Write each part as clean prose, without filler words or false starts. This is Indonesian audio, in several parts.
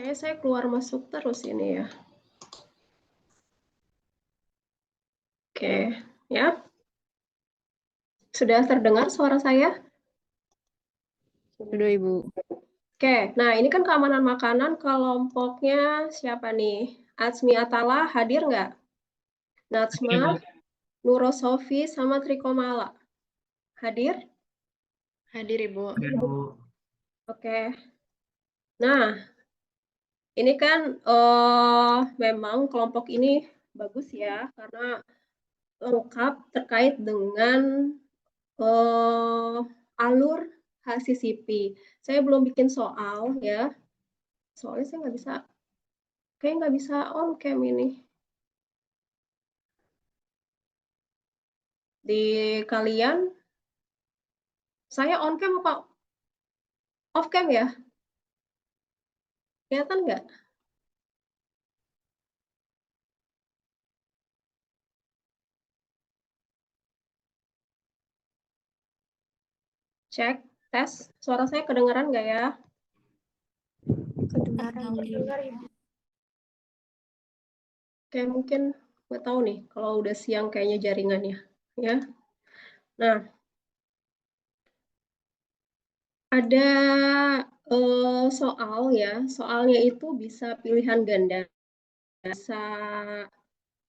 Kayaknya saya keluar masuk terus ini ya. Oke, ya. Sudah terdengar suara saya? Sudah, Ibu. Oke, nah ini kan keamanan makanan kelompoknya siapa nih? Azmi Atala hadir nggak? Natsma, Nurosofi, sama Trikomala. Hadir? Hadir, Ibu. Oke. Nah, ini kan memang kelompok ini bagus ya, karena lengkap terkait dengan alur HACCP. Saya belum bikin soal ya, soalnya saya nggak bisa, kayaknya nggak bisa on cam ini. Di kalian, saya on cam apa off cam ya? Kelihatan nggak? Cek, tes, suara saya kedengaran nggak ya? Kedengaran. Oke, mungkin nggak tahu nih kalau udah siang kayaknya jaringannya ya. Nah, ada soal ya, soalnya itu bisa pilihan ganda, bisa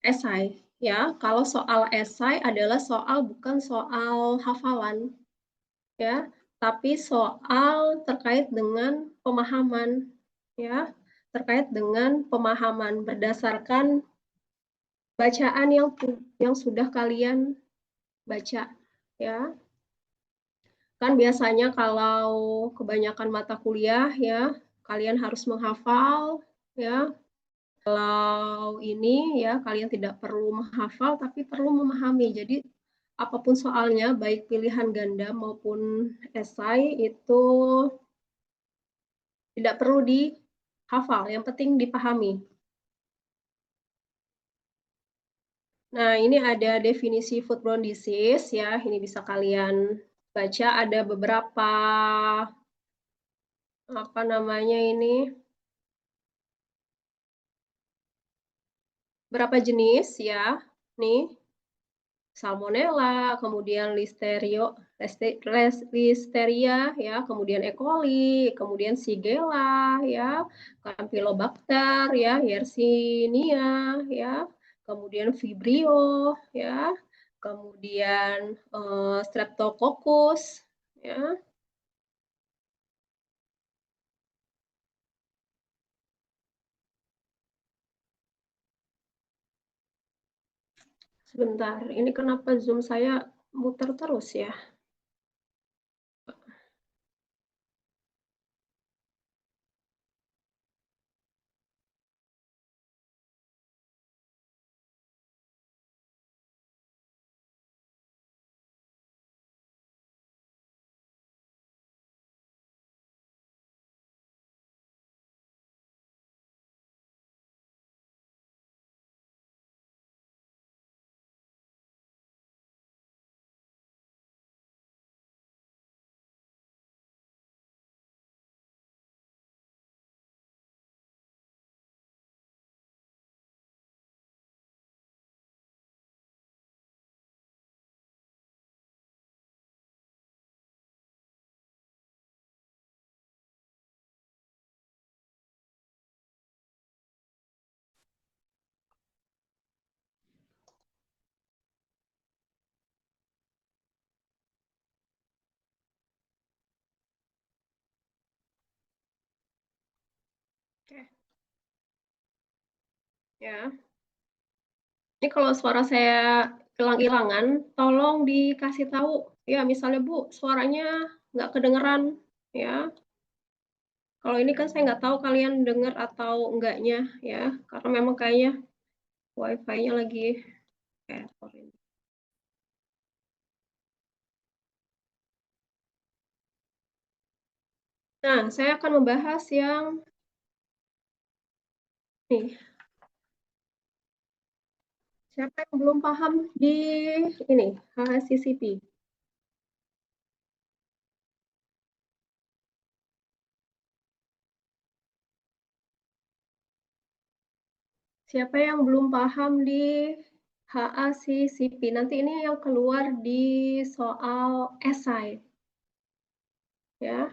esai ya. Kalau soal esai adalah soal bukan soal hafalan ya, tapi soal terkait dengan pemahaman ya, terkait dengan pemahaman berdasarkan bacaan yang sudah kalian baca ya. Kan biasanya kalau kebanyakan mata kuliah ya, kalian harus menghafal ya. Kalau ini ya, kalian tidak perlu menghafal tapi perlu memahami. Jadi apapun soalnya, baik pilihan ganda maupun esai itu tidak perlu dihafal, yang penting dipahami. Nah, ini ada definisi foodborne disease ya, ini bisa kalian baca, ada beberapa apa namanya ini, berapa jenis ya, nih Salmonella, kemudian Listeria ya, kemudian E. coli, kemudian Shigella ya, Campylobacter ya, Yersinia ya, kemudian Vibrio ya, kemudian Streptococcus ya. Sebentar, ini kenapa Zoom saya muter terus ya? Oke. Ya. Ini kalau suara saya hilang-hilangan, tolong dikasih tahu. Ya, misalnya Bu, suaranya nggak kedengeran. Ya, kalau ini kan saya nggak tahu kalian dengar atau enggaknya. Ya, karena memang kayaknya wifi-nya lagi. Sorry. Nah, saya akan membahas yang nih. Siapa yang belum paham di ini HACCP? Siapa yang belum paham di HACCP? Nanti ini yang keluar di soal esai. Ya.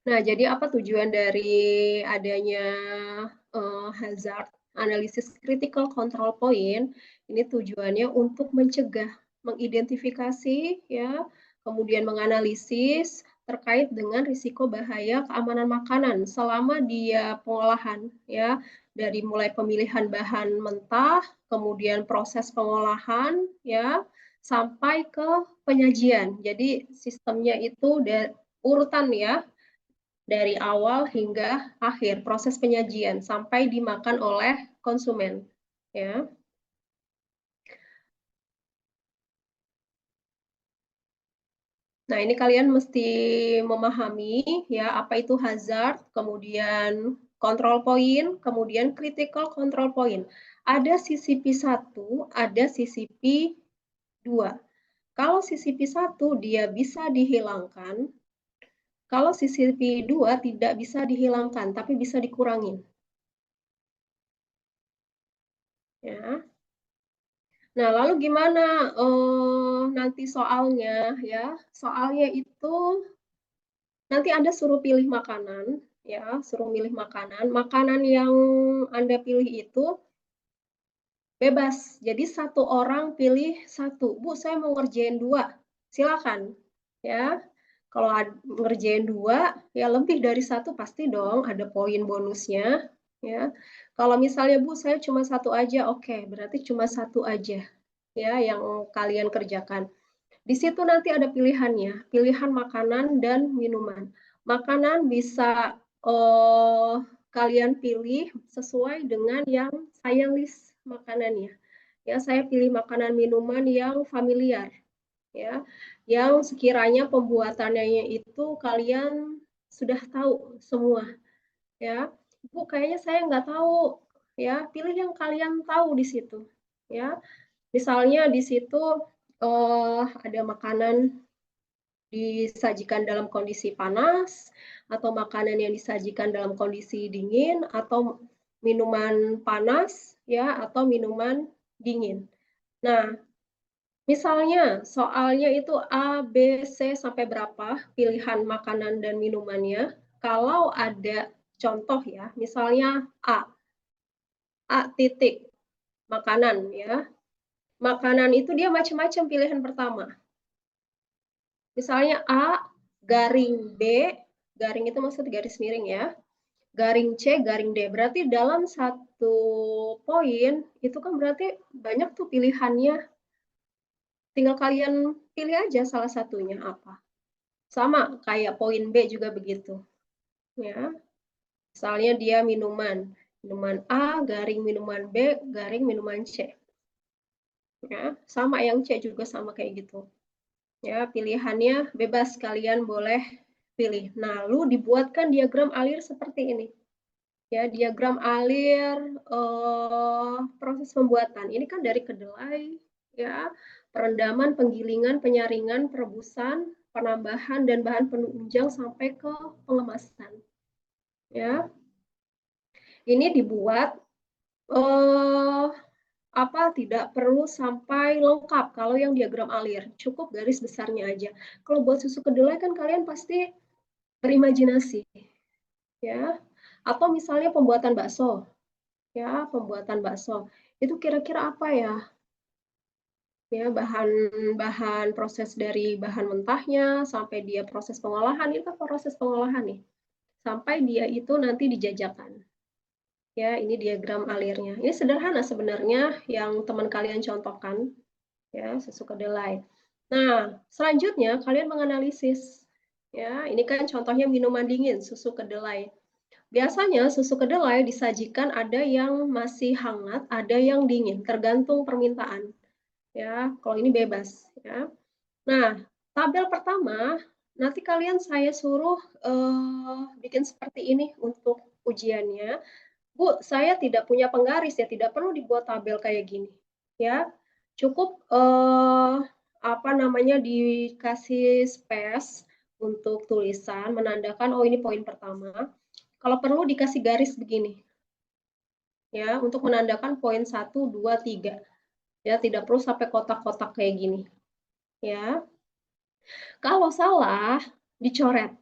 Nah, jadi apa tujuan dari adanya hazard analisis critical control point? Ini tujuannya untuk mencegah, mengidentifikasi, ya, kemudian menganalisis terkait dengan risiko bahaya keamanan makanan selama dia pengolahan, ya, dari mulai pemilihan bahan mentah, kemudian proses pengolahan, ya, sampai ke penyajian. Jadi sistemnya itu urutan, ya, dari awal hingga akhir proses penyajian sampai dimakan oleh konsumen, ya. Nah, ini kalian mesti memahami, ya, apa itu hazard, kemudian control point, kemudian critical control point. Ada CCP1, ada CCP2. Kalau CCP1 dia bisa dihilangkan, kalau CCP2 tidak bisa dihilangkan tapi bisa dikurangi. Ya. Nah, lalu gimana nanti soalnya, ya? Soalnya itu nanti Anda suruh pilih makanan, ya, suruh milih makanan. Makanan yang Anda pilih itu bebas. Jadi satu orang pilih satu. Bu, saya mau ngerjain dua. Silakan, ya. Kalau ngerjain dua, ya lebih dari satu pasti dong ada poin bonusnya, ya. Kalau misalnya Bu, saya cuma satu aja, oke, berarti cuma satu aja, ya, yang kalian kerjakan. Di situ nanti ada pilihannya, pilihan makanan dan minuman. Makanan bisa kalian pilih sesuai dengan yang saya list makanannya. Ya, saya pilih makanan minuman yang familiar, ya, yang sekiranya pembuatannya itu kalian sudah tahu semua, ya. Bu, kayaknya saya nggak tahu, ya, pilih yang kalian tahu di situ, ya. Misalnya di situ ada makanan disajikan dalam kondisi panas, atau makanan yang disajikan dalam kondisi dingin, atau minuman panas, ya, atau minuman dingin. Nah, misalnya soalnya itu A, B, C sampai berapa pilihan makanan dan minumannya. Kalau ada contoh, ya, misalnya A titik makanan, ya. Makanan itu dia macam-macam pilihan pertama. Misalnya A garing B, garing itu maksudnya garis miring, ya, garing C garing D. Berarti dalam satu poin itu kan berarti banyak tuh pilihannya. Tinggal kalian pilih aja salah satunya apa. Sama kayak poin B juga begitu, ya. Misalnya dia minuman, minuman A garing minuman B garing minuman C. Ya, sama yang C juga sama kayak gitu. Ya, pilihannya bebas, kalian boleh pilih. Nah, lalu dibuatkan diagram alir seperti ini. Ya, diagram alir proses pembuatan. Ini kan dari kedelai, ya, perendaman, penggilingan, penyaringan, perebusan, penambahan dan bahan penunjang sampai ke pengemasan. Ya. Ini dibuat tidak perlu sampai lengkap kalau yang diagram alir, cukup garis besarnya aja. Kalau buat susu kedelai kan kalian pasti berimajinasi, ya. Atau misalnya pembuatan bakso, ya, pembuatan bakso. Itu kira-kira apa ya? Ya, bahan proses dari bahan mentahnya sampai dia proses pengolahan, itu proses pengolahan nih. Sampai dia itu nanti dijajakan. Ya, ini diagram alirnya. Ini sederhana sebenarnya yang teman kalian contohkan, ya, susu kedelai. Nah, selanjutnya kalian menganalisis. Ya, ini kan contohnya minuman dingin, susu kedelai. Biasanya susu kedelai disajikan ada yang masih hangat, ada yang dingin, tergantung permintaan. Ya, kalau ini bebas, ya. Nah, tabel pertama nanti kalian saya suruh bikin seperti ini untuk ujiannya. Bu, saya tidak punya penggaris, ya, tidak perlu dibuat tabel kayak gini, ya. Cukup, dikasih space untuk tulisan, menandakan, oh ini poin pertama. Kalau perlu dikasih garis begini, ya, untuk menandakan poin 1, 2, 3. Ya, tidak perlu sampai kotak-kotak kayak gini, ya. Kalau salah, dicoret.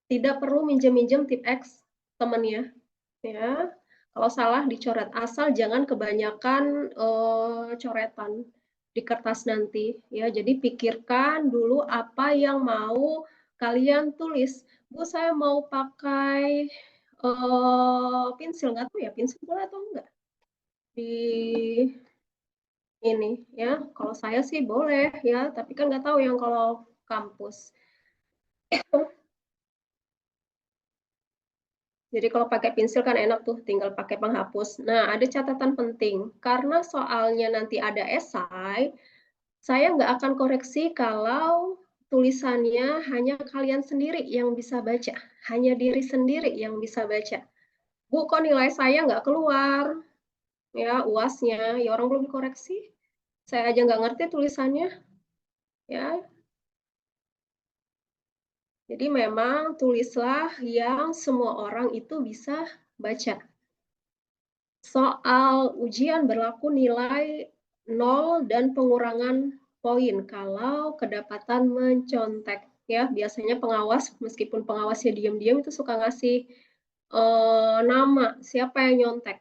Tidak perlu minjem-minjem tip X temannya, ya. Kalau salah dicoret, asal jangan kebanyakan coretan di kertas nanti, ya. Jadi pikirkan dulu apa yang mau kalian tulis. Bu, saya mau pakai pensil, nggak tahu ya pensil boleh atau enggak di ini, ya. Kalau saya sih boleh, ya, tapi kan nggak tahu yang kalau kampus. Jadi kalau pakai pensil kan enak tuh, tinggal pakai penghapus. Nah, ada catatan penting. Karena soalnya nanti ada esai, saya nggak akan koreksi kalau tulisannya hanya kalian sendiri yang bisa baca. Hanya diri sendiri yang bisa baca. Bu, kok nilai saya nggak keluar? Ya, UASnya. Ya orang belum dikoreksi. Saya aja nggak ngerti tulisannya. Ya, jadi memang tulislah yang semua orang itu bisa baca. Soal ujian berlaku nilai 0 dan pengurangan poin kalau kedapatan mencontek. Ya, biasanya pengawas, meskipun pengawasnya diam-diam itu suka ngasih nama siapa yang nyontek.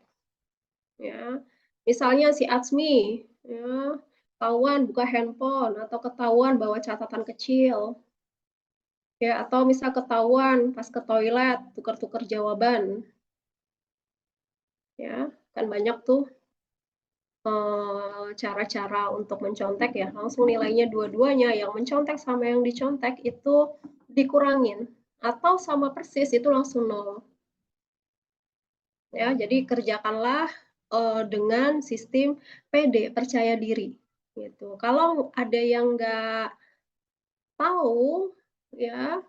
Ya, misalnya si Atsmi, ya, ketahuan buka handphone atau ketahuan bawa catatan kecil. Ya, atau misal ketahuan pas ke toilet tukar-tukar jawaban. Ya, kan banyak tuh cara-cara untuk mencontek ya. Langsung nilainya dua-duanya, yang mencontek sama yang dicontek itu dikurangin atau sama persis itu langsung 0. Ya, jadi kerjakanlah dengan sistem PD, percaya diri gitu. Kalau ada yang nggak tahu, ya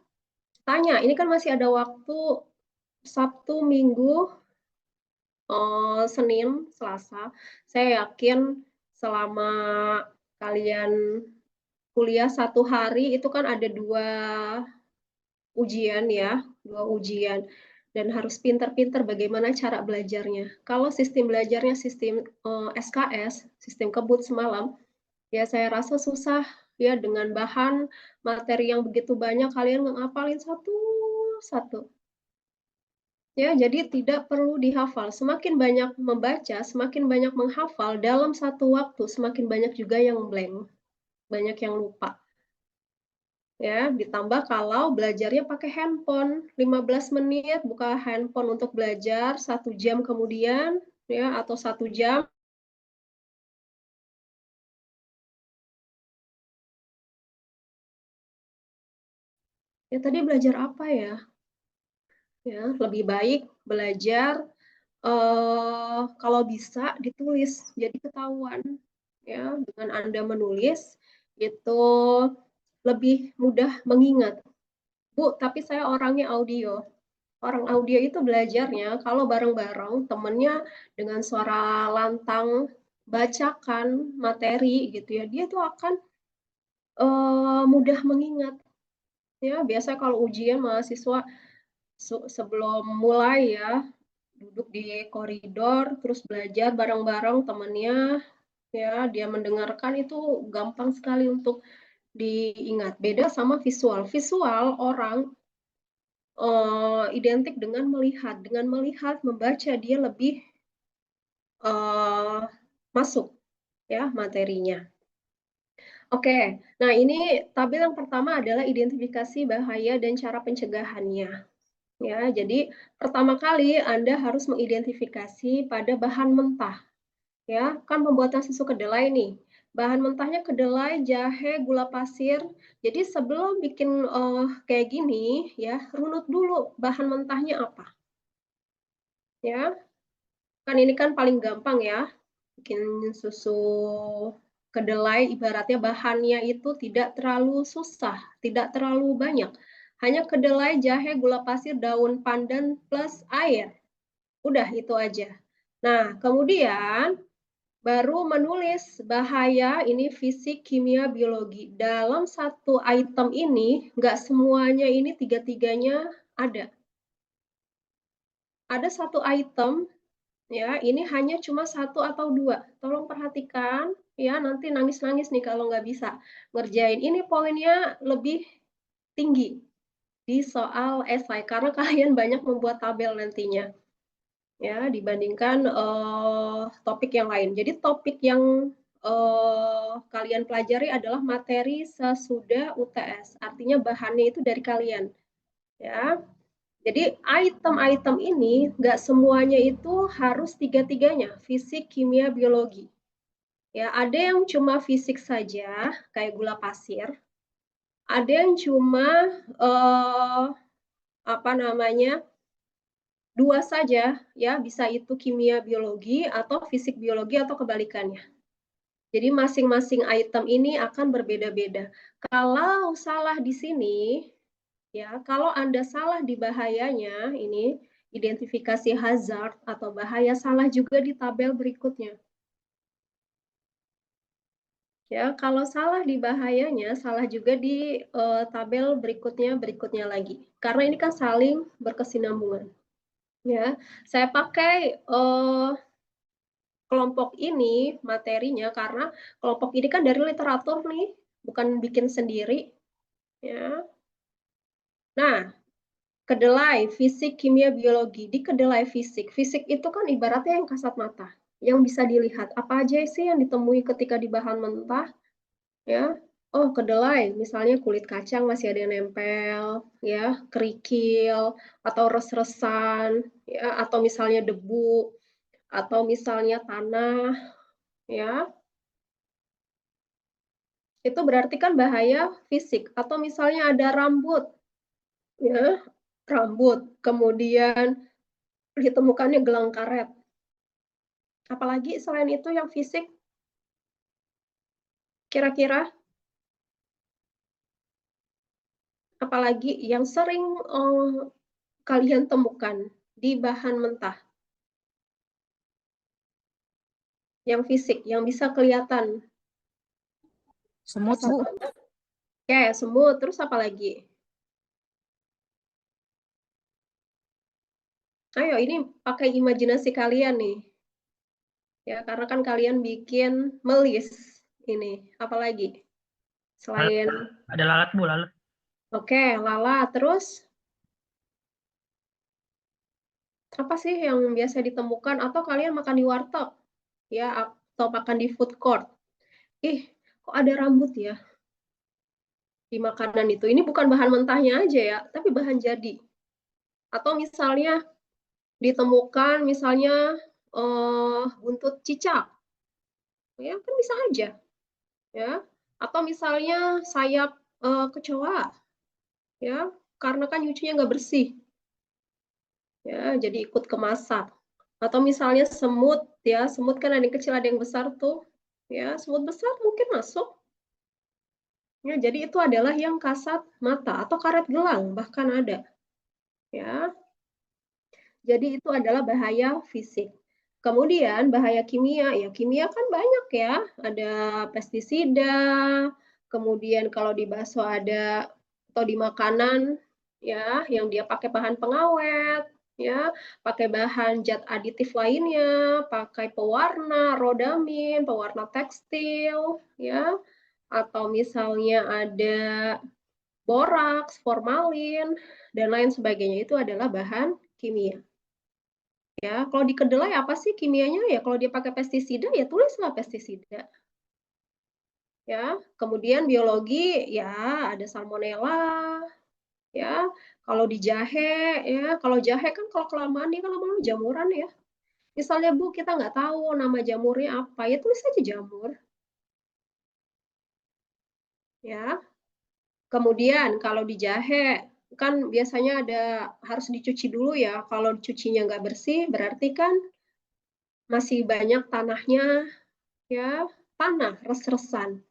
tanya. Ini kan masih ada waktu Sabtu, Minggu, Senin, Selasa. Saya yakin selama kalian kuliah 1 hari itu kan ada 2 ujian ya, 2 ujian. Dan harus pintar-pintar bagaimana cara belajarnya. Kalau sistem belajarnya sistem SKS, sistem kebut semalam, ya saya rasa susah ya dengan bahan materi yang begitu banyak kalian ngapalin satu-satu. Ya, jadi tidak perlu dihafal. Semakin banyak membaca, semakin banyak menghafal dalam satu waktu, semakin banyak juga yang blank, banyak yang lupa. Ya, ditambah kalau belajarnya pakai handphone, 15 menit buka handphone untuk belajar, 1 jam kemudian, ya, atau 1 jam. Ya, tadi belajar apa ya? Ya, lebih baik belajar kalau bisa ditulis, jadi ketahuan. Ya, dengan Anda menulis itu lebih mudah mengingat. Bu, tapi saya orangnya audio. Orang audio itu belajarnya kalau bareng-bareng temennya dengan suara lantang bacakan materi gitu ya, dia tuh akan mudah mengingat. Ya, biasa kalau ujian mahasiswa sebelum mulai ya duduk di koridor terus belajar bareng-bareng temannya, ya dia mendengarkan itu gampang sekali untuk diingat. Beda sama visual. Visual orang identik dengan melihat, membaca dia lebih masuk ya materinya. Oke, nah ini tabel yang pertama adalah identifikasi bahaya dan cara pencegahannya. Ya, jadi pertama kali Anda harus mengidentifikasi pada bahan mentah. Ya, kan pembuatan susu kedelai nih. Bahan mentahnya kedelai, jahe, gula pasir. Jadi sebelum bikin kayak gini, ya runut dulu bahan mentahnya apa. Ya, kan ini kan paling gampang ya, bikin susu kedelai. Ibaratnya bahannya itu tidak terlalu susah, tidak terlalu banyak. Hanya kedelai, jahe, gula pasir, daun pandan plus air. Udah itu aja. Nah, kemudian baru menulis bahaya ini fisik, kimia, biologi. Dalam satu item ini, nggak semuanya ini tiga-tiganya ada. Ada satu item, ya, ini hanya cuma 1 atau 2. Tolong perhatikan, ya, nanti nangis-nangis nih kalau nggak bisa ngerjain. Ini poinnya lebih tinggi di soal esai, karena kalian banyak membuat tabel nantinya, ya, dibandingkan topik yang lain. Jadi topik yang kalian pelajari adalah materi sesudah UTS, artinya bahannya itu dari kalian, ya. Jadi item-item ini nggak semuanya itu harus tiga-tiganya, fisik, kimia, biologi. Ya, ada yang cuma fisik saja, kayak gula pasir. Ada yang cuma apa namanya, 2 saja, ya, bisa itu kimia, biologi, atau fisik, biologi, atau kebalikannya. Jadi masing-masing item ini akan berbeda-beda. Kalau salah di sini, ya, kalau Anda salah di bahayanya, ini identifikasi hazard atau bahaya, salah juga di tabel berikutnya. Ya, kalau salah di bahayanya, salah juga di tabel berikutnya lagi. Karena ini kan saling berkesinambungan. Ya, saya pakai kelompok ini materinya karena kelompok ini kan dari literatur nih, bukan bikin sendiri. Ya. Nah, kedelai, fisik, kimia, biologi. Di kedelai fisik, fisik itu kan ibaratnya yang kasat mata, yang bisa dilihat. Apa aja sih yang ditemui ketika di bahan mentah? Ya, oh kedelai, misalnya kulit kacang masih ada yang nempel, ya, kerikil, atau res-resan, ya, atau misalnya debu, atau misalnya tanah, ya. Itu berarti kan bahaya fisik. Atau misalnya ada rambut, ya, rambut, kemudian ditemukannya gelang karet. Apalagi selain itu yang fisik, kira-kira apalagi yang sering kalian temukan di bahan mentah, yang fisik, yang bisa kelihatan. Semut, Bu. Oke, semut. Terus apa lagi? Ayo, ini pakai imajinasi kalian nih. Ya, karena kan kalian bikin melis ini. Apa lagi? Selain ada lalat, Bu, lalat. Oke, lalat. Terus apa sih yang biasa ditemukan atau kalian makan di warteg? Ya, atau makan di food court. Ih, kok ada rambut ya di makanan itu? Ini bukan bahan mentahnya aja ya, tapi bahan jadi. Atau misalnya ditemukan misalnya buntut cicak. Ya, kan bisa aja. Ya. Atau misalnya sayap kecoa. Ya, karena kan nyucinya nggak bersih. Ya, jadi ikut kemasak. Atau misalnya semut, ya, semut kan ada yang kecil, ada yang besar tuh. Ya, semut besar mungkin masuk. Ya, jadi itu adalah yang kasat mata atau karet gelang bahkan ada. Ya. Jadi itu adalah bahaya fisik. Kemudian bahaya kimia, ya kimia kan banyak ya, ada pestisida, kemudian kalau di bakso ada atau di makanan ya yang dia pakai bahan pengawet, ya, pakai bahan zat aditif lainnya, pakai pewarna, rodamin, pewarna tekstil, ya, atau misalnya ada boraks, formalin, dan lain sebagainya itu adalah bahan kimia. Ya, kalau di kedelai apa sih kimianya? Ya kalau dia pakai pestisida ya tulislah pestisida. Ya, kemudian biologi ya ada salmonella. Ya, kalau di jahe ya, kalau jahe kan kalau kelamaan dia kan lama-lama jamuran ya. Misalnya Bu, kita nggak tahu nama jamurnya apa, ya tulis aja jamur. Ya. Kemudian kalau di jahe kan biasanya ada harus dicuci dulu ya. Kalau cucinya nggak bersih berarti kan masih banyak tanahnya ya, tanah res-resan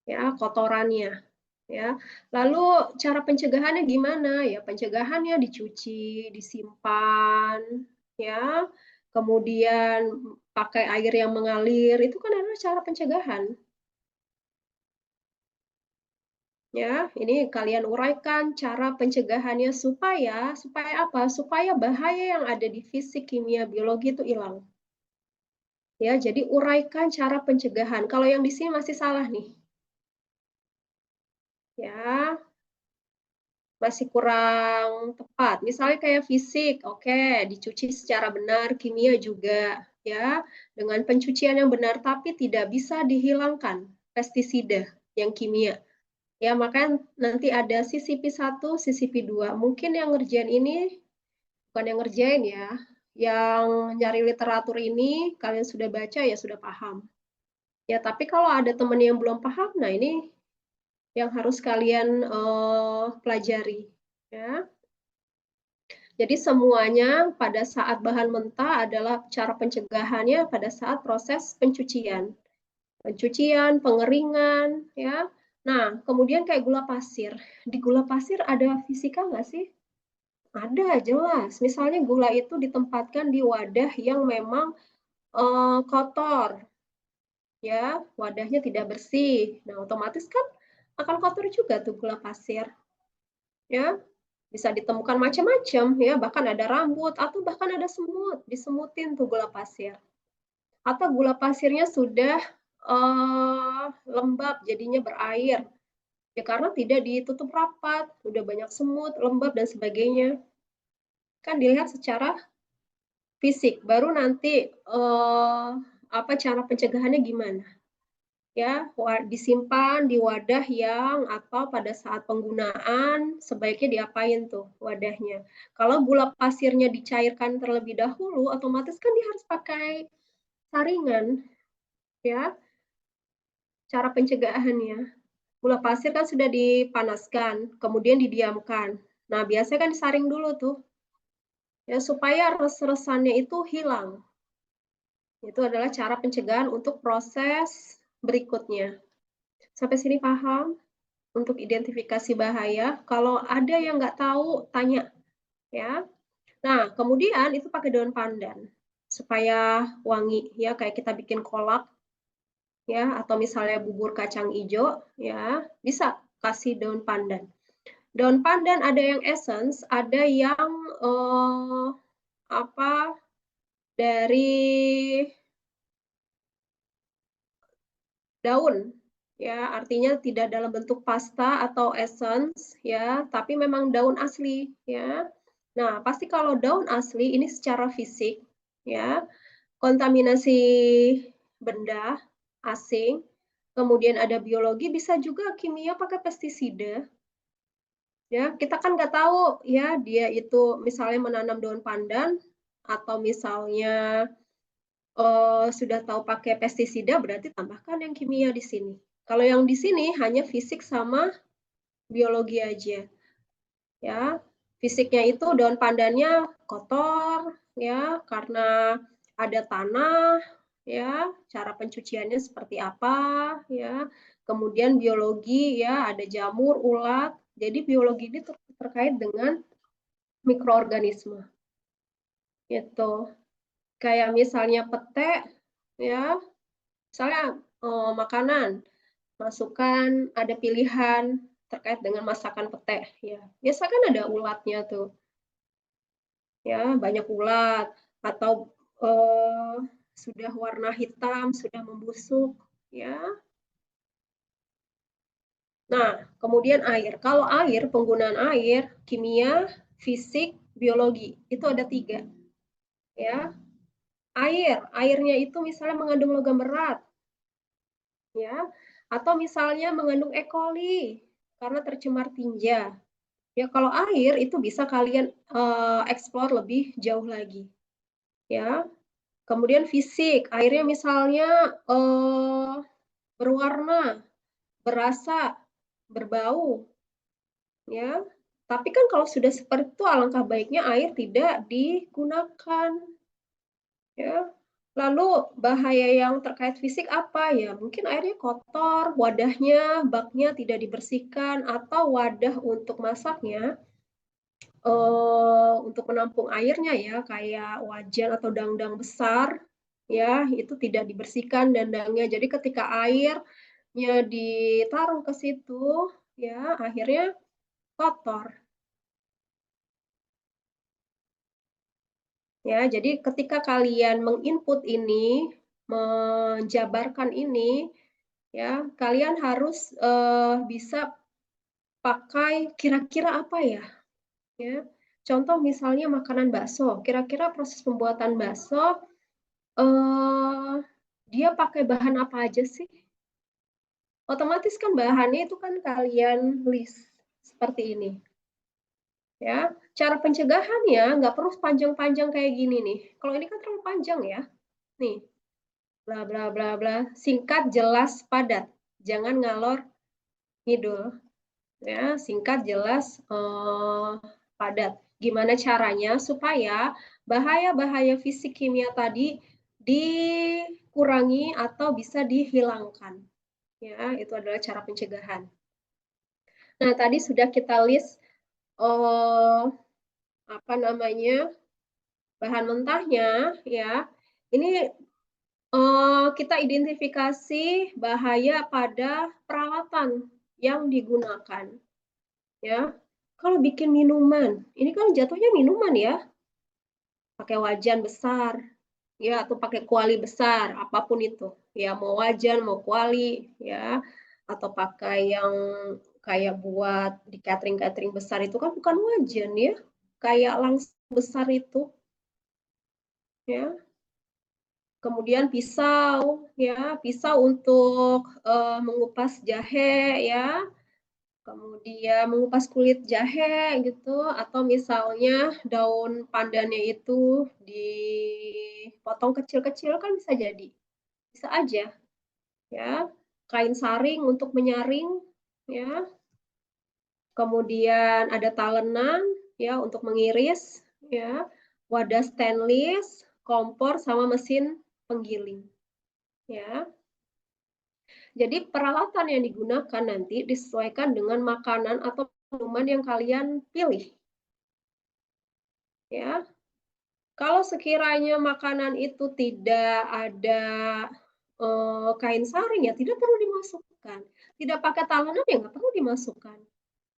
ya, kotorannya ya. Lalu cara pencegahannya gimana? Ya pencegahannya dicuci, disimpan ya. Kemudian pakai air yang mengalir, itu kan adalah cara pencegahan. Ya, ini kalian uraikan cara pencegahannya supaya apa? Supaya bahaya yang ada di fisik, kimia, biologi itu hilang. Ya, jadi uraikan cara pencegahan. Kalau yang di sini masih salah nih. Ya, masih kurang tepat. Misalnya kayak fisik, oke, dicuci secara benar, kimia juga, ya, dengan pencucian yang benar, tapi tidak bisa dihilangkan pestisida yang kimia. Ya, makanya nanti ada CCP1, CCP2. Mungkin yang ngerjain ini, bukan yang ngerjain ya, yang nyari literatur ini, kalian sudah baca ya sudah paham. Ya, tapi kalau ada teman yang belum paham, nah ini yang harus kalian pelajari. Ya. Jadi semuanya pada saat bahan mentah adalah cara pencegahannya pada saat proses pencucian. Pencucian, pengeringan, ya. Nah, kemudian kayak gula pasir. Di gula pasir ada fisika nggak sih? Ada, jelas. Misalnya gula itu ditempatkan di wadah yang memang kotor, ya, wadahnya tidak bersih. Nah, otomatis kan akan kotor juga tuh gula pasir, ya. Bisa ditemukan macam-macam, ya, bahkan ada rambut atau bahkan ada semut, disemutin tuh gula pasir. Atau gula pasirnya sudah lembab, jadinya berair. Ya karena tidak ditutup rapat, udah banyak semut, lembab dan sebagainya. Kan dilihat secara fisik, baru nanti apa cara pencegahannya gimana? Ya, disimpan di wadah yang atau pada saat penggunaan sebaiknya diapain tuh wadahnya. Kalau gula pasirnya dicairkan terlebih dahulu, otomatis kan dia harus pakai saringan, ya. Cara pencegahannya. Gula pasir kan sudah dipanaskan, kemudian didiamkan. Nah, biasanya kan disaring dulu tuh, ya supaya res-resannya itu hilang. Itu adalah cara pencegahan untuk proses berikutnya. Sampai sini paham? Untuk identifikasi bahaya. Kalau ada yang nggak tahu, tanya. Ya. Nah, kemudian itu pakai daun pandan supaya wangi, ya kayak kita bikin kolak, ya atau misalnya bubur kacang hijau, ya bisa kasih daun pandan. Daun pandan ada yang essence, ada yang apa dari daun, ya artinya tidak dalam bentuk pasta atau essence, ya tapi memang daun asli, ya. Nah pasti kalau daun asli ini secara fisik, ya kontaminasi benda asing, kemudian ada biologi, bisa juga kimia pakai pestisida. Ya, kita kan nggak tahu ya dia itu misalnya menanam daun pandan atau misalnya sudah tahu pakai pestisida, berarti tambahkan yang kimia di sini. Kalau yang di sini hanya fisik sama biologi aja. Ya, fisiknya itu daun pandannya kotor ya karena ada tanah ya, cara pencuciannya seperti apa ya. Kemudian biologi ya, ada jamur, ulat. Jadi biologi ini terkait dengan mikroorganisme. Gitu. Kayak misalnya pete ya, misalnya makanan, masukkan ada pilihan terkait dengan masakan pete ya. Biasa kan ada ulatnya tuh. Ya, banyak ulat atau sudah warna hitam, sudah membusuk ya. Nah, kemudian air. Kalau air, penggunaan air, kimia, fisik, biologi, itu ada 3. Ya. Airnya itu misalnya mengandung logam berat. Ya. Atau misalnya mengandung E. coli karena tercemar tinja. Ya, kalau air itu bisa kalian eksplor lebih jauh lagi. Ya. Kemudian fisik, airnya misalnya berwarna, berasa, berbau, ya. Tapi kan kalau sudah seperti itu, alangkah baiknya air tidak digunakan, ya. Lalu bahaya yang terkait fisik apa ya? Mungkin airnya kotor, wadahnya, baknya tidak dibersihkan, atau wadah untuk masaknya untuk menampung airnya ya, kayak wajan atau dangdang besar, ya itu tidak dibersihkan dandangnya. Jadi ketika airnya ditaruh ke situ, ya akhirnya kotor. Ya, jadi ketika kalian menginput ini, menjabarkan ini, ya kalian harus bisa pakai kira-kira apa ya? Ya, contoh misalnya makanan bakso. Kira-kira proses pembuatan bakso dia pakai bahan apa aja sih? Otomatis kan bahannya itu kan kalian list seperti ini. Ya, cara pencegahannya nggak perlu panjang-panjang kayak gini nih. Kalau ini kan terlalu panjang ya. Nih, bla bla bla bla, singkat, jelas, padat. Jangan ngalor ngidul. Ya, singkat, jelas, padat. Gimana caranya supaya bahaya-bahaya fisik kimia tadi dikurangi atau bisa dihilangkan. Ya, itu adalah cara pencegahan. Nah, tadi sudah kita list apa namanya? Bahan mentahnya ya. Ini kita identifikasi bahaya pada peralatan yang digunakan. Ya, kalau bikin minuman, ini kan jatuhnya minuman ya, pakai wajan besar, ya atau pakai kuali besar, apapun itu, ya mau wajan, mau kuali, ya atau pakai yang kayak buat di catering besar itu kan bukan wajan ya, kayak langsung besar itu, ya. Kemudian pisau, ya pisau untuk mengupas jahe, ya. Kemudian mengupas kulit jahe gitu, atau misalnya daun pandannya itu dipotong kecil-kecil kan bisa jadi, bisa aja, ya. Kain saring untuk menyaring, ya. Kemudian ada talenan, ya untuk mengiris, ya. Wadah stainless, kompor sama mesin penggiling, ya. Jadi peralatan yang digunakan nanti disesuaikan dengan makanan atau minuman yang kalian pilih. Ya. Kalau sekiranya makanan itu tidak ada kain saring ya tidak perlu dimasukkan. Tidak pakai talenan ya nggak perlu dimasukkan.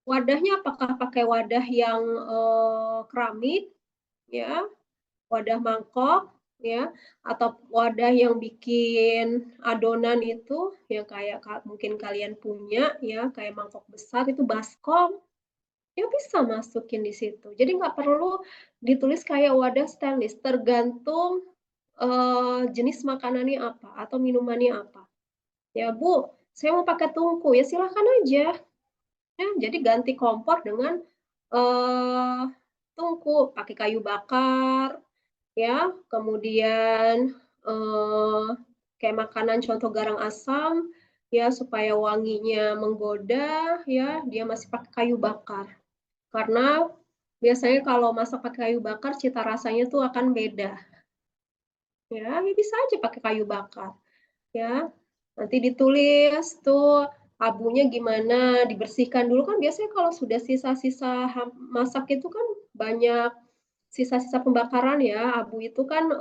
Wadahnya apakah pakai wadah yang keramik, ya, wadah mangkok, ya, atau wadah yang bikin adonan itu yang kayak mungkin kalian punya ya kayak mangkok besar itu baskom ya bisa masukin di situ. Jadi nggak perlu ditulis kayak wadah stainless tergantung jenis makanannya apa atau minumannya apa. Ya Bu, saya mau pakai tungku ya silahkan aja. Ya, jadi ganti kompor dengan tungku pakai kayu bakar, ya kemudian kayak makanan contoh garang asam ya supaya wanginya menggoda ya dia masih pakai kayu bakar karena biasanya kalau masak pakai kayu bakar cita rasanya tuh akan beda ya bisa aja pakai kayu bakar ya nanti ditulis tuh abunya gimana dibersihkan dulu kan biasanya kalau sudah sisa-sisa masak itu kan banyak sisa-sisa pembakaran ya, abu itu kan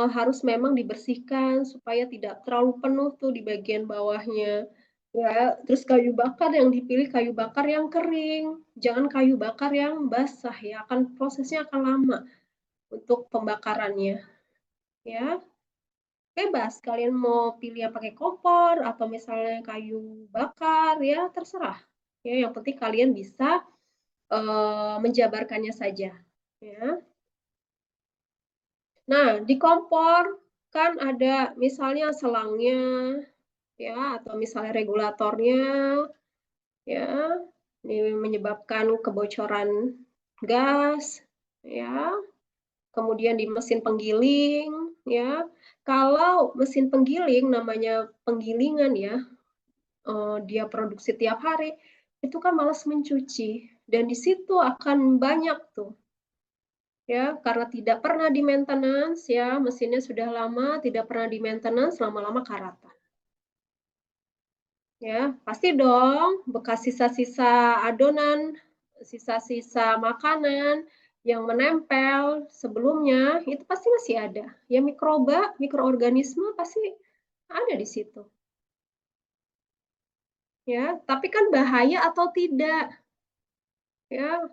harus memang dibersihkan supaya tidak terlalu penuh tuh di bagian bawahnya. Ya, terus kayu bakar yang dipilih kayu bakar yang kering, jangan kayu bakar yang basah ya, akan prosesnya akan lama untuk pembakarannya. Ya, bebas kalian mau pilih yang pakai kompor atau misalnya kayu bakar ya terserah. Ya, yang penting kalian bisa menjabarkannya saja. Ya. Nah, di kompor kan ada misalnya selangnya, ya, atau misalnya regulatornya, ya, ini menyebabkan kebocoran gas, ya. Kemudian di mesin penggiling, ya. Kalau mesin penggiling namanya penggilingan ya, dia produksi tiap hari, itu kan malas mencuci dan di situ akan banyak tuh ya karena tidak pernah di maintenance ya mesinnya sudah lama tidak pernah di maintenance lama-lama karatan ya pasti dong bekas sisa-sisa adonan sisa-sisa makanan yang menempel sebelumnya itu pasti masih ada. Ya mikroba, mikroorganisme pasti ada di situ. Ya, tapi kan bahaya atau tidak? Ya,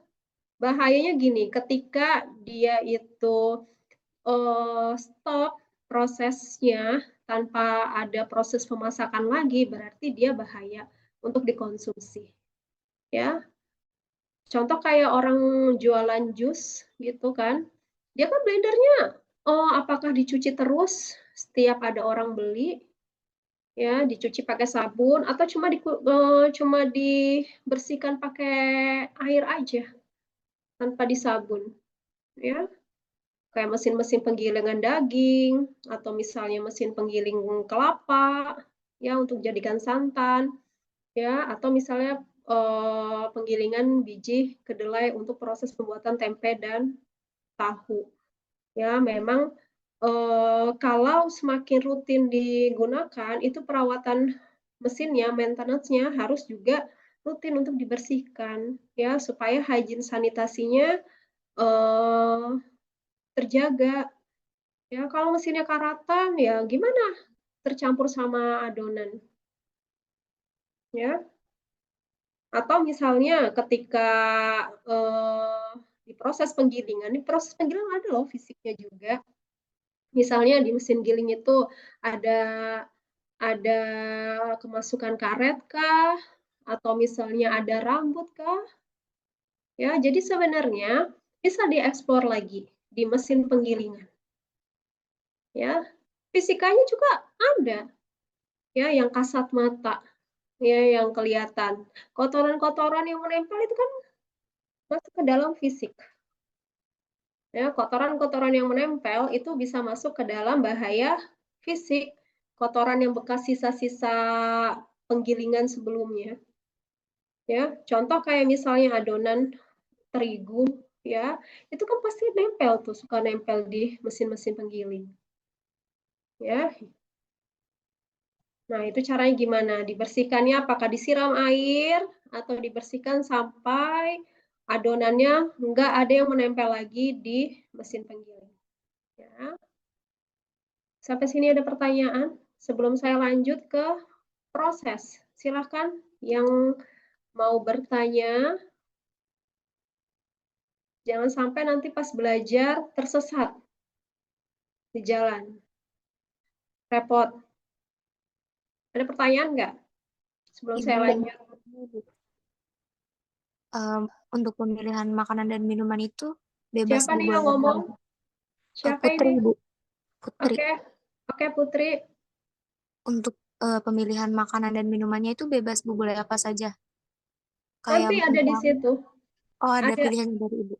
bahayanya gini, ketika dia itu stop prosesnya tanpa ada proses pemasakan lagi, berarti dia bahaya untuk dikonsumsi. Ya, contoh kayak orang jualan jus gitu kan, dia kan blendernya apakah dicuci terus setiap ada orang beli, ya dicuci pakai sabun atau cuma dibersihkan pakai air aja tanpa disabun, ya kayak mesin-mesin penggilingan daging atau misalnya mesin penggiling kelapa, ya untuk jadikan santan, ya atau misalnya penggilingan biji kedelai untuk proses pembuatan tempe dan tahu. Ya, memang kalau semakin rutin digunakan, itu perawatan mesinnya, maintenance-nya harus juga rutin untuk dibersihkan, ya supaya hygiene sanitasinya terjaga. Ya, kalau mesinnya karatan, ya gimana tercampur sama adonan, ya. Atau misalnya ketika di proses penggilingan ada loh fisiknya juga. Misalnya di mesin giling itu ada ada kemasukan karet kah? Atau misalnya ada rambut kah? Ya, jadi sebenarnya bisa dieksplor lagi di mesin penggilingan. Ya, fisikanya juga ada, ya yang kasat mata, ya yang kelihatan. Kotoran-kotoran yang menempel itu kan masuk ke dalam fisik. Ya, kotoran-kotoran yang menempel itu bisa masuk ke dalam bahaya fisik. Kotoran yang bekas sisa-sisa penggilingan sebelumnya. Ya, contoh kayak misalnya adonan terigu, ya, itu kan pasti nempel tuh, suka nempel di mesin-mesin penggiling. Ya. Nah, itu caranya gimana? Dibersihkannya apakah disiram air atau dibersihkan sampai adonannya nggak ada yang menempel lagi di mesin penggiling. Ya. Sampai sini ada pertanyaan? Sebelum saya lanjut ke proses, silakan yang mau bertanya. Jangan sampai nanti pas belajar tersesat di jalan. Repot. Ada pertanyaan nggak? Sebelum saya lanjut. Untuk pemilihan makanan dan minuman itu bebas Siapa nih Google. yang ngomong? Siapa Putri, ini? Bu. Putri. Oke, Putri. Untuk pemilihan makanan dan minumannya itu bebas Google apa saja. Nanti Kayak ada di misalnya, situ. ada Ada pilihan dari Ibu.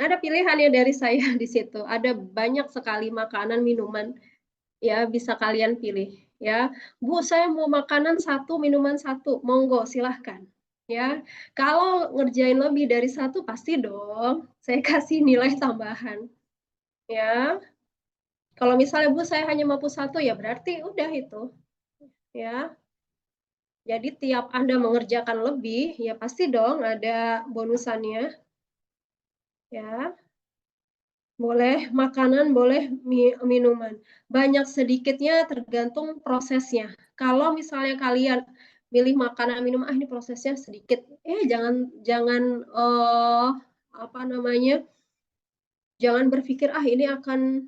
ada pilihannya dari saya di situ. Ada banyak sekali makanan, minuman, ya bisa kalian pilih. Ya, Bu, saya mau makanan satu, minuman satu, monggo silahkan. Ya, kalau ngerjain lebih dari satu pasti dong, saya kasih nilai tambahan. Ya, kalau misalnya Bu saya hanya mampu satu ya berarti udah itu. Ya, jadi tiap Anda mengerjakan lebih ya pasti dong ada bonusannya. Ya. Boleh makanan, boleh minuman. Banyak sedikitnya tergantung prosesnya. Kalau misalnya kalian milih makanan minum, ini prosesnya sedikit. Jangan jangan apa namanya? Jangan berpikir ini akan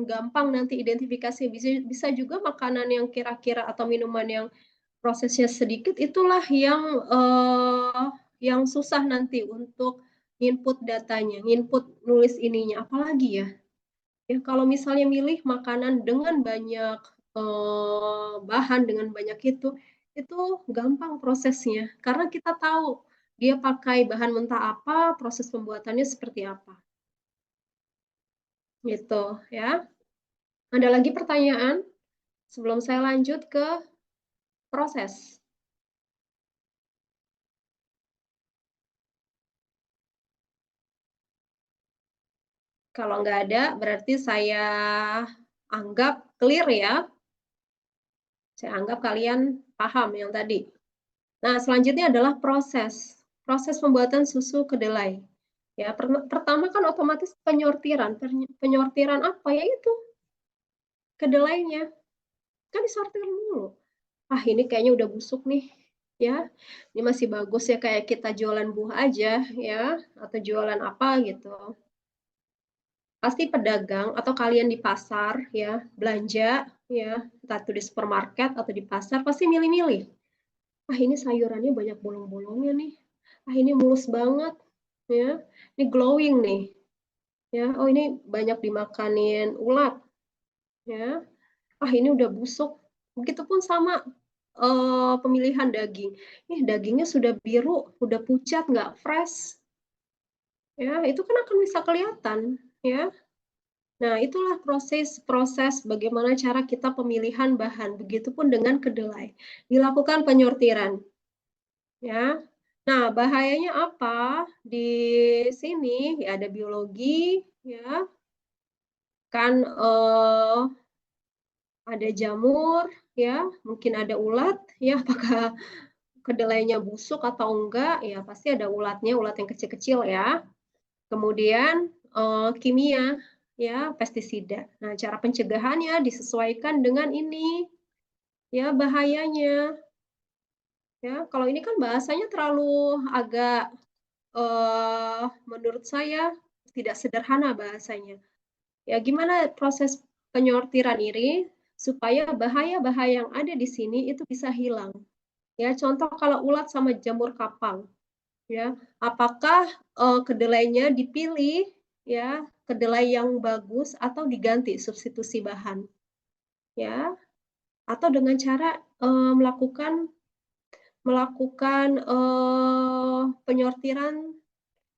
gampang nanti identifikasi. Bisa juga makanan yang kira-kira atau minuman yang prosesnya sedikit itulah yang susah nanti untuk input datanya, input nulis ininya, apalagi ya. Ya kalau misalnya milih makanan dengan banyak bahan dengan banyak itu gampang prosesnya karena kita tahu dia pakai bahan mentah apa, proses pembuatannya seperti apa. Gitu ya. Ada lagi pertanyaan sebelum saya lanjut ke proses? Kalau nggak ada, berarti saya anggap clear ya. Saya anggap kalian paham yang tadi. Nah, selanjutnya adalah proses. Proses pembuatan susu kedelai. Ya, pertama kan otomatis penyortiran. Penyortiran apa? Ya itu, kedelainya. Kan disortir dulu. Ah, ini kayaknya udah busuk nih. Ya, ini masih bagus ya, kayak kita jualan buah aja ya, atau jualan apa gitu. Pasti pedagang atau kalian di pasar ya, belanja ya, entah itu di supermarket atau di pasar, pasti milih-milih. Ah, ini sayurannya banyak bolong-bolongnya nih. Ah, ini mulus banget ya. Ini glowing nih. Ya, oh ini banyak dimakanin ulat ya. Ah, ini udah busuk. Begitupun sama pemilihan daging. Dagingnya sudah biru, udah pucat, nggak fresh. Ya, itu kan akan bisa kelihatan. Ya, nah itulah proses bagaimana cara kita pemilihan bahan. Begitupun dengan kedelai. Dilakukan penyortiran. Ya, nah bahayanya apa? Di sini ya ada biologi, ya kan ada jamur, ya mungkin ada ulat, ya apakah kedelainya busuk atau enggak, ya pasti ada ulatnya, ulat yang kecil-kecil ya. Kemudian kimia, ya pestisida. Nah, cara pencegahannya disesuaikan dengan ini, ya bahayanya. Ya, kalau ini kan bahasanya terlalu agak menurut saya tidak sederhana bahasanya. Ya, gimana proses penyortiran ini supaya bahaya-bahaya yang ada di sini itu bisa hilang. Ya, contoh kalau ulat sama jamur kapang, ya, apakah kedelainya dipilih ya kedelai yang bagus atau diganti substitusi bahan, ya, atau dengan cara melakukan penyortiran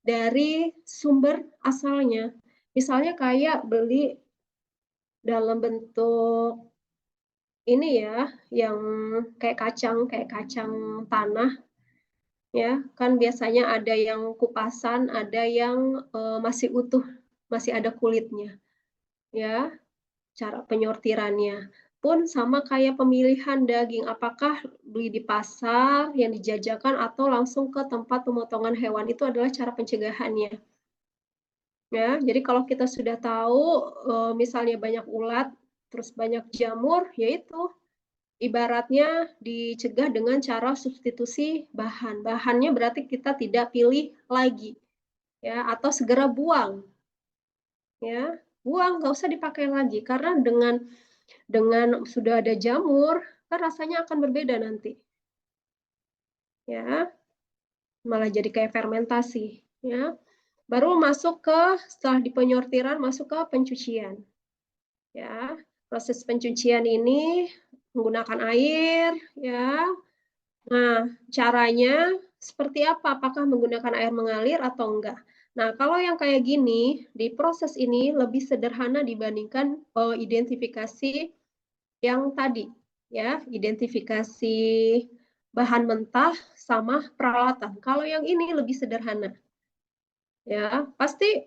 dari sumber asalnya. Misalnya kayak beli dalam bentuk ini ya, yang kayak kacang tanah ya, kan biasanya ada yang kupasan, ada yang masih utuh, masih ada kulitnya. Ya, cara penyortirannya pun sama kayak pemilihan daging, apakah beli di pasar yang dijajakan atau langsung ke tempat pemotongan hewan, itu adalah cara pencegahannya. Ya, jadi kalau kita sudah tahu misalnya banyak ulat, terus banyak jamur, yaitu ibaratnya dicegah dengan cara substitusi bahan. Bahannya berarti kita tidak pilih lagi, ya, atau segera buang, ya, buang, nggak usah dipakai lagi karena dengan sudah ada jamur, kan rasanya akan berbeda nanti, ya, malah jadi kayak fermentasi, ya. Baru masuk ke setelah dipenyortiran masuk ke pencucian. Ya, proses pencucian ini menggunakan air, ya. Nah, caranya seperti apa? Apakah menggunakan air mengalir atau enggak? Nah, kalau yang kayak gini, di proses ini lebih sederhana dibandingkan identifikasi yang tadi, ya, identifikasi bahan mentah sama peralatan. Kalau yang ini lebih sederhana, ya, pasti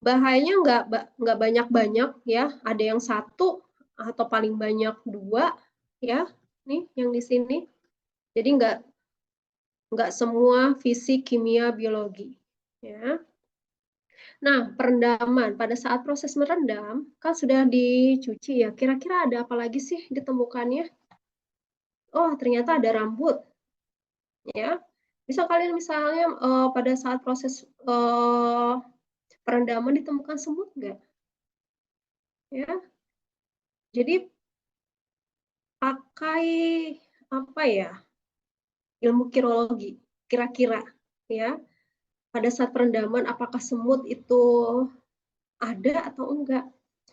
bahayanya nggak banyak-banyak ya, ada yang satu atau paling banyak dua ya, nih yang di sini. Jadi nggak semua fisik, kimia, biologi. Ya. Nah, perendaman pada saat proses merendam kan sudah dicuci ya. Kira-kira ada apa lagi sih ditemukannya? Oh, ternyata ada rambut. Ya, bisa kalian misalnya pada saat proses perendaman ditemukan semut nggak? Ya, jadi pakai apa ya? Ilmu kirologi, kira-kira ya. Pada saat perendaman apakah semut itu ada atau enggak?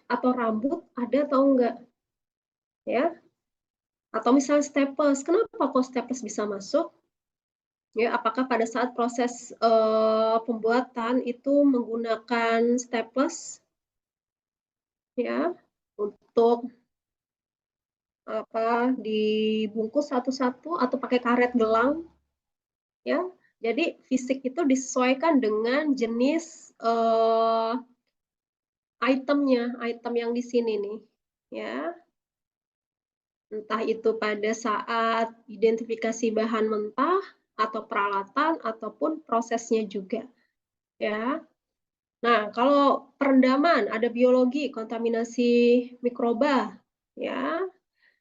Atau rambut ada atau enggak? Ya. Atau misalnya staples, kenapa kok staples bisa masuk? Ya, apakah pada saat proses pembuatan itu menggunakan staples ya untuk apa dibungkus satu-satu atau pakai karet gelang ya. Jadi fisik itu disesuaikan dengan jenis itemnya, item yang di sini nih ya. Entah itu pada saat identifikasi bahan mentah atau peralatan ataupun prosesnya juga. ya. Nah, kalau perendaman ada biologi, kontaminasi mikroba, ya.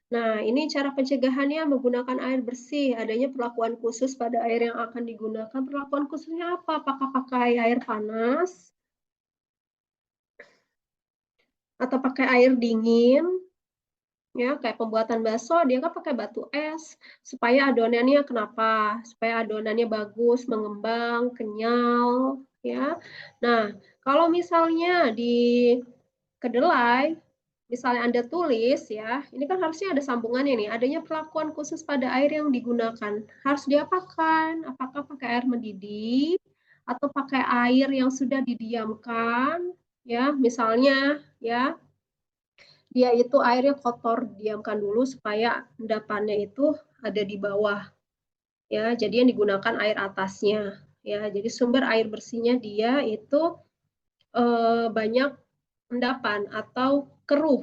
Nah, ini cara pencegahannya menggunakan air bersih, adanya perlakuan khusus pada air yang akan digunakan. Perlakuan khususnya apa? Apakah pakai air panas atau pakai air dingin? Ya, kayak pembuatan bakso dia kan pakai batu es supaya adonannya kenapa? Supaya adonannya bagus, mengembang, kenyal, ya. Nah, kalau misalnya di kedelai, misalnya Anda tulis ya, ini kan harusnya ada sambungannya nih, adanya perlakuan khusus pada air yang digunakan. Harus diapakan? Apakah pakai air mendidih atau pakai air yang sudah didiamkan? Ya, misalnya ya, dia itu airnya kotor, diamkan dulu supaya endapannya itu ada di bawah. Ya, jadi yang digunakan air atasnya. Ya, jadi sumber air bersihnya dia itu banyak endapan atau keruh.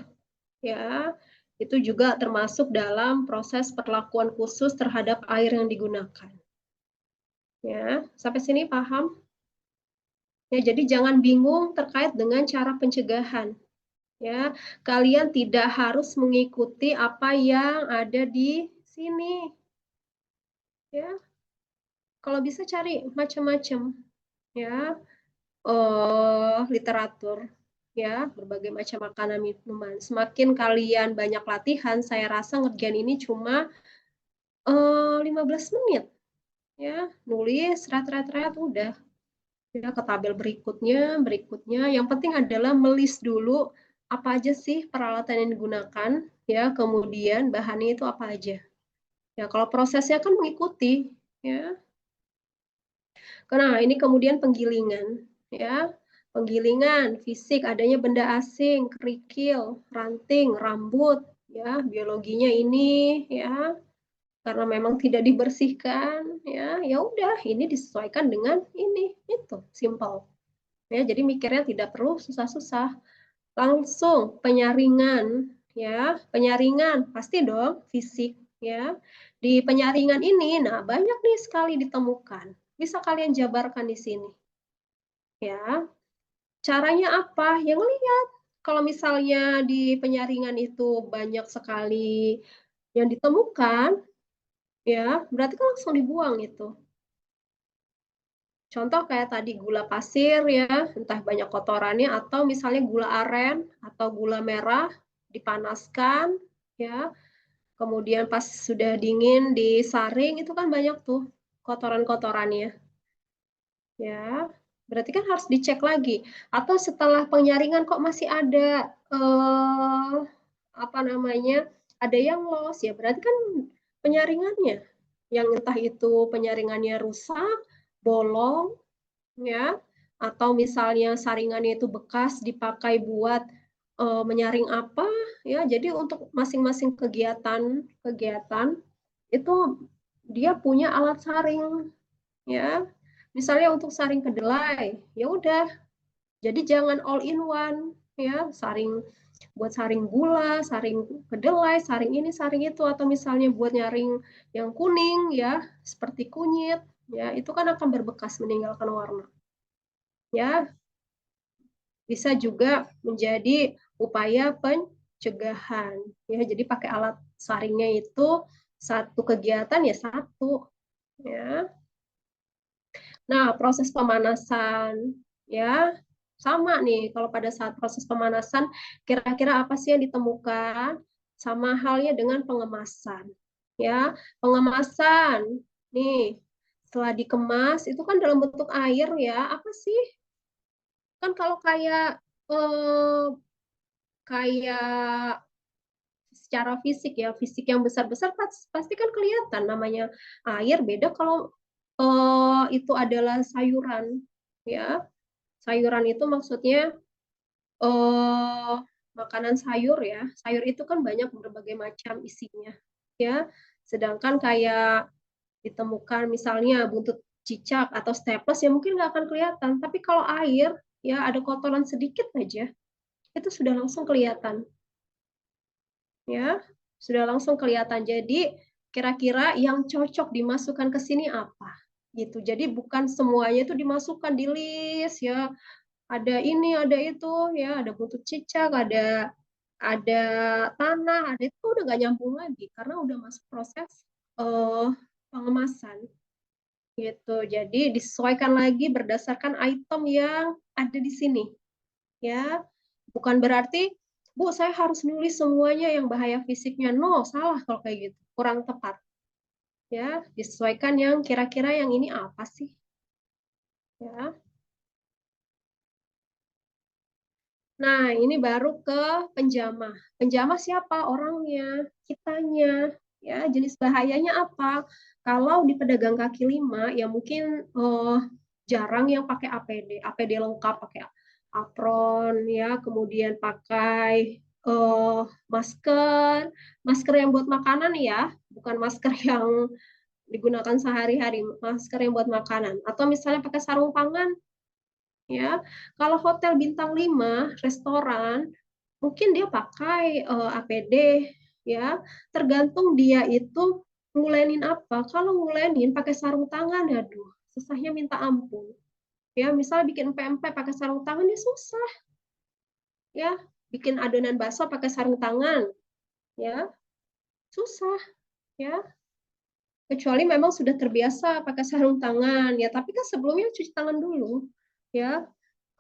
Ya, itu juga termasuk dalam proses perlakuan khusus terhadap air yang digunakan. Ya, sampai sini paham? Ya, jadi jangan bingung terkait dengan cara pencegahan. Ya, kalian tidak harus mengikuti apa yang ada di sini. Ya, kalau bisa cari macam-macam. Ya, literatur. Ya, berbagai macam makanan minuman. Semakin kalian banyak latihan, saya rasa ngerjain ini cuma 15 menit. Ya, nulis, ret udah. Ya, ke tabel berikutnya. Yang penting adalah melis dulu apa aja sih peralatan yang digunakan, ya, kemudian bahannya itu apa aja. Ya, kalau prosesnya kan mengikuti, ya. Nah, ini kemudian penggilingan, ya. Penggilingan fisik adanya benda asing, kerikil, ranting, rambut, ya, biologinya ini, ya. Karena memang tidak dibersihkan, ya, ya udah ini disesuaikan dengan ini, itu simple. Ya, jadi mikirnya tidak perlu susah-susah. Langsung penyaringan, ya, penyaringan pasti dong fisik, ya. Di penyaringan ini, nah banyak nih sekali ditemukan. Bisa kalian jabarkan di sini, ya. Caranya apa? Yang lihat. Kalau misalnya di penyaringan itu banyak sekali yang ditemukan, ya, berarti kan langsung dibuang itu. Contoh kayak tadi gula pasir ya, entah banyak kotorannya atau misalnya gula aren atau gula merah dipanaskan ya. Kemudian pas sudah dingin disaring itu kan banyak tuh kotoran-kotorannya. Ya. Berarti kan harus dicek lagi. Atau setelah penyaringan kok masih ada apa namanya? Ada yang loss ya, berarti kan penyaringannya yang entah itu penyaringannya rusak, bolong ya, atau misalnya saringannya itu bekas dipakai buat menyaring apa ya. Jadi untuk masing-masing kegiatan itu dia punya alat saring ya. Misalnya untuk saring kedelai, ya udah. Jadi jangan all in one ya, saring buat saring gula, saring kedelai, saring ini, saring itu, atau misalnya buat nyaring yang kuning ya, seperti kunyit ya, itu kan akan berbekas meninggalkan warna. Ya, bisa juga menjadi upaya pencegahan ya. Jadi pakai alat saringnya itu satu kegiatan ya satu ya. Nah, proses pemanasan ya sama nih. Kalau pada saat proses pemanasan kira-kira apa sih yang ditemukan? Sama halnya dengan pengemasan ya. Pengemasan nih setelah dikemas itu kan dalam bentuk air ya. Apa sih? Kan kalau kayak kayak secara fisik ya, fisik yang besar-besar pasti kan kelihatan namanya air. Beda kalau itu adalah sayuran ya. Sayuran itu maksudnya eh, makanan sayur ya. Sayur itu kan banyak berbagai macam isinya ya. Sedangkan kayak ditemukan misalnya buntut cicak atau staples ya mungkin nggak akan kelihatan. Tapi kalau air ya ada kotoran sedikit aja itu sudah langsung kelihatan. Ya, sudah langsung kelihatan. Jadi kira-kira yang cocok dimasukkan ke sini apa? gitu. Jadi bukan semuanya itu dimasukkan di list ya. Ada ini, ada itu ya, ada buntut cicak, ada tanah, ada itu udah nggak nyambung lagi karena udah masuk proses pengemasan gitu. Jadi disesuaikan lagi berdasarkan item yang ada di sini ya. Bukan berarti Bu, saya harus nulis semuanya yang bahaya fisiknya. No, salah kalau kayak gitu. Kurang tepat. Ya, disesuaikan yang kira-kira yang ini apa sih? Ya. Nah, ini baru ke penjamah. Penjamah siapa? Orangnya, kitanya. Ya, jenis bahayanya apa? Kalau di pedagang kaki lima, ya mungkin jarang yang pakai APD. APD lengkap, pakai apron, ya, kemudian pakai masker. Masker yang buat makanan ya, bukan masker yang digunakan sehari-hari, masker yang buat makanan. Atau misalnya pakai sarung tangan, ya. Kalau hotel bintang 5, restoran, mungkin dia pakai APD, ya. Tergantung dia itu ngulenin apa. Kalau ngulenin pakai sarung tangan, aduh, susahnya minta ampun. Ya, misal bikin pempek pakai sarung tangan dia susah. Ya, bikin adonan bakso pakai sarung tangan, ya. Susah, ya. Kecuali memang sudah terbiasa pakai sarung tangan, ya. Tapi kan sebelumnya cuci tangan dulu, ya.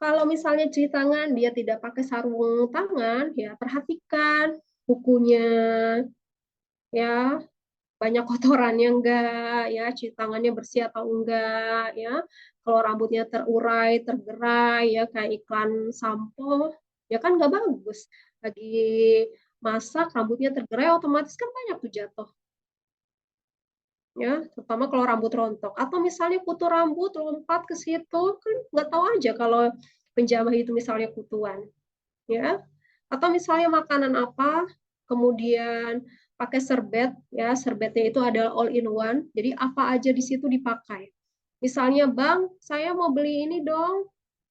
Kalau misalnya cuci tangan dia tidak pakai sarung tangan, ya perhatikan kukunya, ya banyak kotorannya enggak, ya cuci tangannya bersih atau enggak, ya. Kalau rambutnya terurai, tergerai, ya kayak iklan sampo, ya kan nggak bagus. Lagi masak rambutnya tergerai, otomatis kan banyak tuh jatuh, ya. Terutama kalau rambut rontok. Atau misalnya kutu rambut lompat ke situ, kan nggak tahu aja kalau penjamah itu misalnya kutuan. Ya, atau misalnya makanan apa, kemudian pakai serbet, ya serbetnya itu adalah all in one, jadi apa aja di situ dipakai. Misalnya, Bang, saya mau beli ini dong,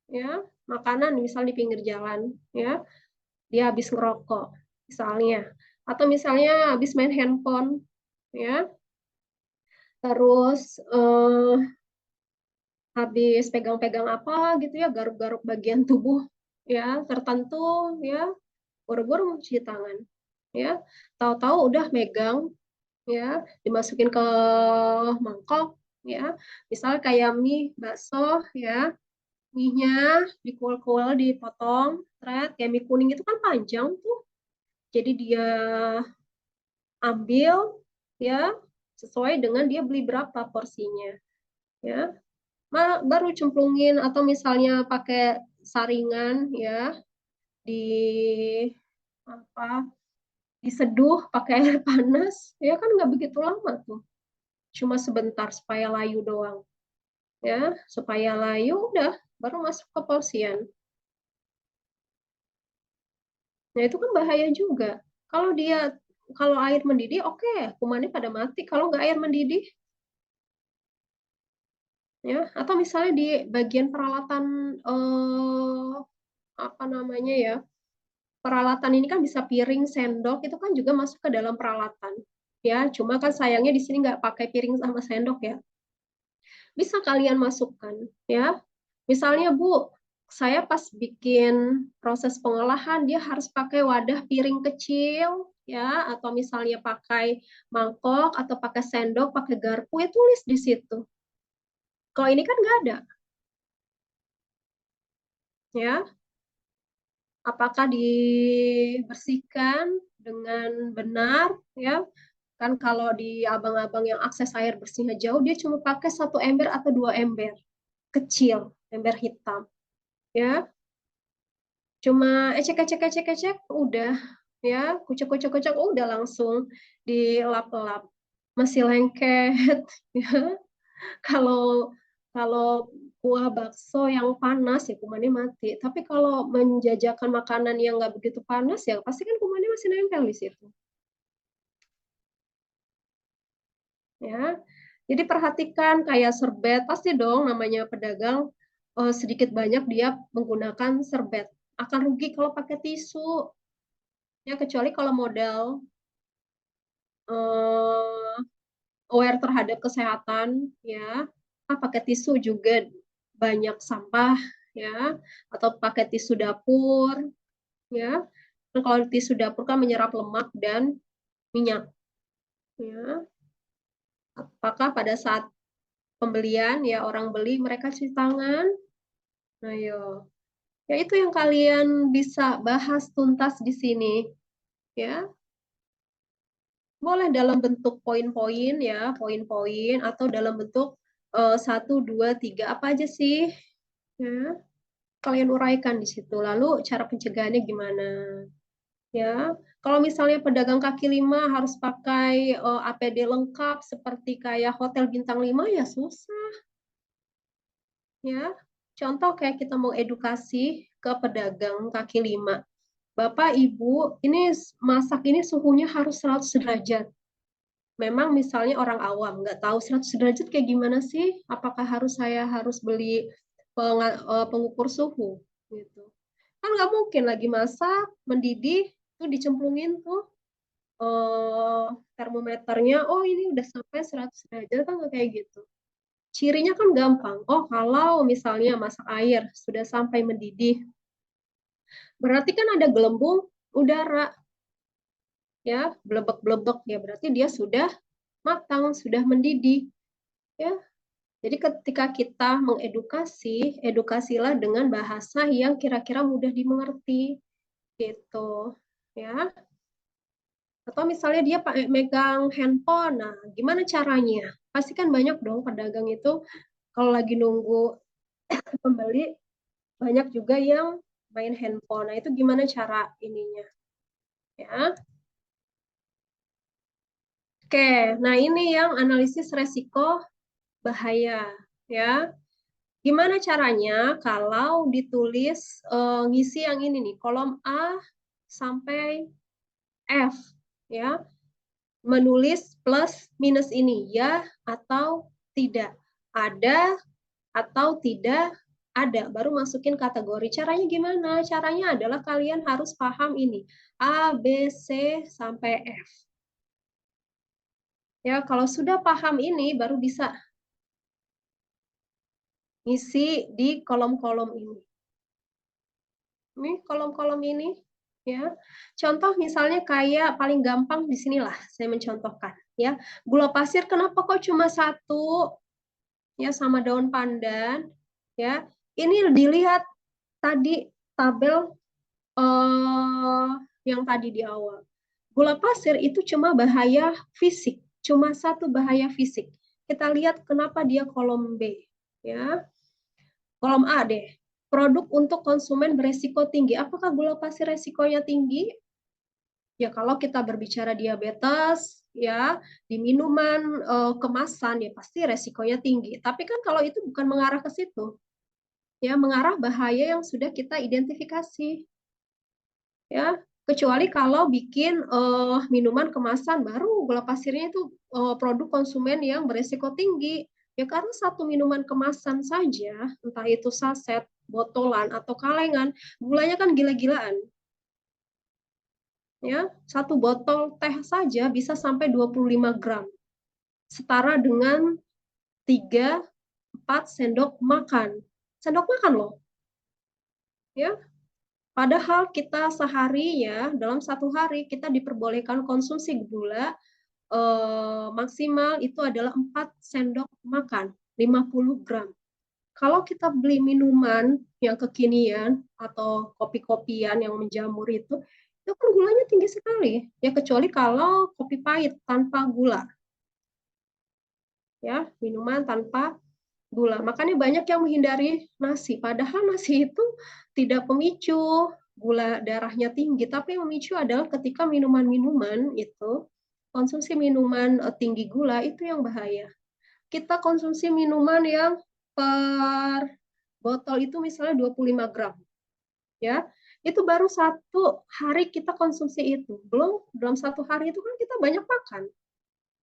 ya makanan misal di pinggir jalan, ya dia habis ngerokok, misalnya, atau misalnya habis main handphone, ya terus habis pegang-pegang apa gitu ya, garuk-garuk bagian tubuh ya tertentu, ya buru-buru mau cuci tangan, ya tahu-tahu udah megang, ya dimasukin ke mangkok, ya misal kayak mie bakso, ya mie-nya dikuel-kuel dipotong thread kayak mie kuning itu kan panjang tuh, jadi dia ambil, ya sesuai dengan dia beli berapa porsinya, ya baru cemplungin. Atau misalnya pakai saringan, ya di apa diseduh pakai air panas, ya kan nggak begitu lama tuh, cuma sebentar supaya layu doang, ya supaya layu udah baru masuk ke porsian. Nah itu kan bahaya juga kalau dia, kalau air mendidih oke, kumannya pada mati. Kalau nggak air mendidih, ya atau misalnya di bagian peralatan apa namanya ya, peralatan ini kan bisa piring, sendok, itu kan juga masuk ke dalam peralatan, ya cuma kan sayangnya di sini nggak pakai piring sama sendok, ya bisa kalian masukkan, ya misalnya Bu, saya pas bikin proses pengolahan dia harus pakai wadah piring kecil, ya atau misalnya pakai mangkok atau pakai sendok, pakai garpu, ya tulis di situ. Kalau ini kan nggak ada, ya apakah dibersihkan dengan benar, ya kan kalau di abang-abang yang akses air bersihnya jauh dia cuma pakai 1 ember atau 2 ember kecil, ember hitam, ya cuma ecek udah, ya kucek udah langsung dilap-lap, masih lengket. Ya kalau kalau kuah bakso yang panas ya kumannya mati, tapi kalau menjajakan makanan yang nggak begitu panas ya pasti kan kumannya masih nempel di situ, ya jadi perhatikan kayak serbet, pasti dong namanya pedagang sedikit banyak dia menggunakan serbet, akan rugi kalau pakai tisu, ya kecuali kalau modal aware terhadap kesehatan, ya pakai tisu juga banyak sampah, ya, atau pakai tisu dapur, ya. Dan kalau tisu dapur kan menyerap lemak dan minyak, ya. Apakah pada saat pembelian ya orang beli mereka cuci tangan? Ayo, ya itu yang kalian bisa bahas tuntas di sini, ya. Boleh dalam bentuk poin-poin ya, poin-poin atau dalam bentuk 1, 2, 3 apa aja sih? Ya, kalian uraikan di situ. Lalu cara pencegahannya gimana? Ya, kalau misalnya pedagang kaki lima harus pakai APD lengkap seperti kayak hotel bintang 5 ya susah. Ya, contoh kayak kita mau edukasi ke pedagang kaki lima. Bapak, Ibu, ini masak ini suhunya harus 100 derajat. Memang misalnya orang awam nggak tahu 100 derajat kayak gimana sih? Apakah saya harus beli pengukur suhu gitu? Kan nggak mungkin lagi masak mendidih tuh dicemplungin tuh termometernya. Oh ini udah sampai 100 derajat kan nggak kayak gitu. Cirinya kan gampang. Oh kalau misalnya masak air sudah sampai mendidih, berarti kan ada gelembung udara ya blebek-blebek ya berarti dia sudah matang, sudah mendidih ya. Jadi ketika kita mengedukasi, edukasilah dengan bahasa yang kira-kira mudah dimengerti gitu ya. Atau misalnya dia megang handphone, nah gimana caranya? Pasti kan banyak dong pedagang itu kalau lagi nunggu pembeli banyak juga yang main handphone. Nah itu gimana cara ininya ya? Oke, nah ini yang analisis resiko bahaya ya. Gimana caranya kalau ditulis ngisi yang ini nih, kolom A sampai F ya. Menulis plus minus ini ya atau tidak. Ada atau tidak ada, baru masukin kategori. Caranya gimana? Caranya adalah kalian harus paham ini. A, B, C sampai F. Ya, kalau sudah paham ini baru bisa ngisi di kolom-kolom ini. Ini kolom-kolom ini ya. Contoh misalnya kayak paling gampang di sinilah saya mencontohkan ya. Gula pasir kenapa kok cuma 1 ya sama daun pandan ya. Ini dilihat tadi tabel yang tadi di awal. Gula pasir itu cuma bahaya fisik, cuma 1 bahaya fisik. Kita lihat kenapa dia kolom B ya. Kolom A deh. Produk untuk konsumen beresiko tinggi. Apakah gula pasir resikonya tinggi? Ya kalau kita berbicara diabetes, ya di minuman kemasan ya pasti resikonya tinggi. Tapi kan kalau itu bukan mengarah ke situ, ya mengarah bahaya yang sudah kita identifikasi, ya. Kecuali kalau bikin minuman kemasan baru gula pasirnya itu produk konsumen yang beresiko tinggi. Ya karena 1 minuman kemasan saja, entah itu saset, botolan atau kalengan, gulanya kan gila-gilaan. Ya, 1 botol teh saja bisa sampai 25 gram. Setara dengan 3-4 sendok makan. Sendok makan loh. Ya. Padahal kita sehari ya, dalam 1 hari kita diperbolehkan konsumsi gula maksimal itu adalah 4 sendok makan, 50 gram. Kalau kita beli minuman yang kekinian atau kopi-kopian yang menjamur itu kan gulanya tinggi sekali. Ya kecuali kalau kopi pahit tanpa gula. Ya, minuman tanpa gula. Makanya banyak yang menghindari nasi. Padahal nasi itu tidak pemicu gula darahnya tinggi, tapi yang memicu adalah ketika minuman-minuman itu konsumsi minuman tinggi gula itu yang bahaya. Kita konsumsi minuman yang per botol itu misalnya 25 gram. Ya, itu baru 1 hari kita konsumsi itu. Belum dalam 1 hari itu kan kita banyak makan.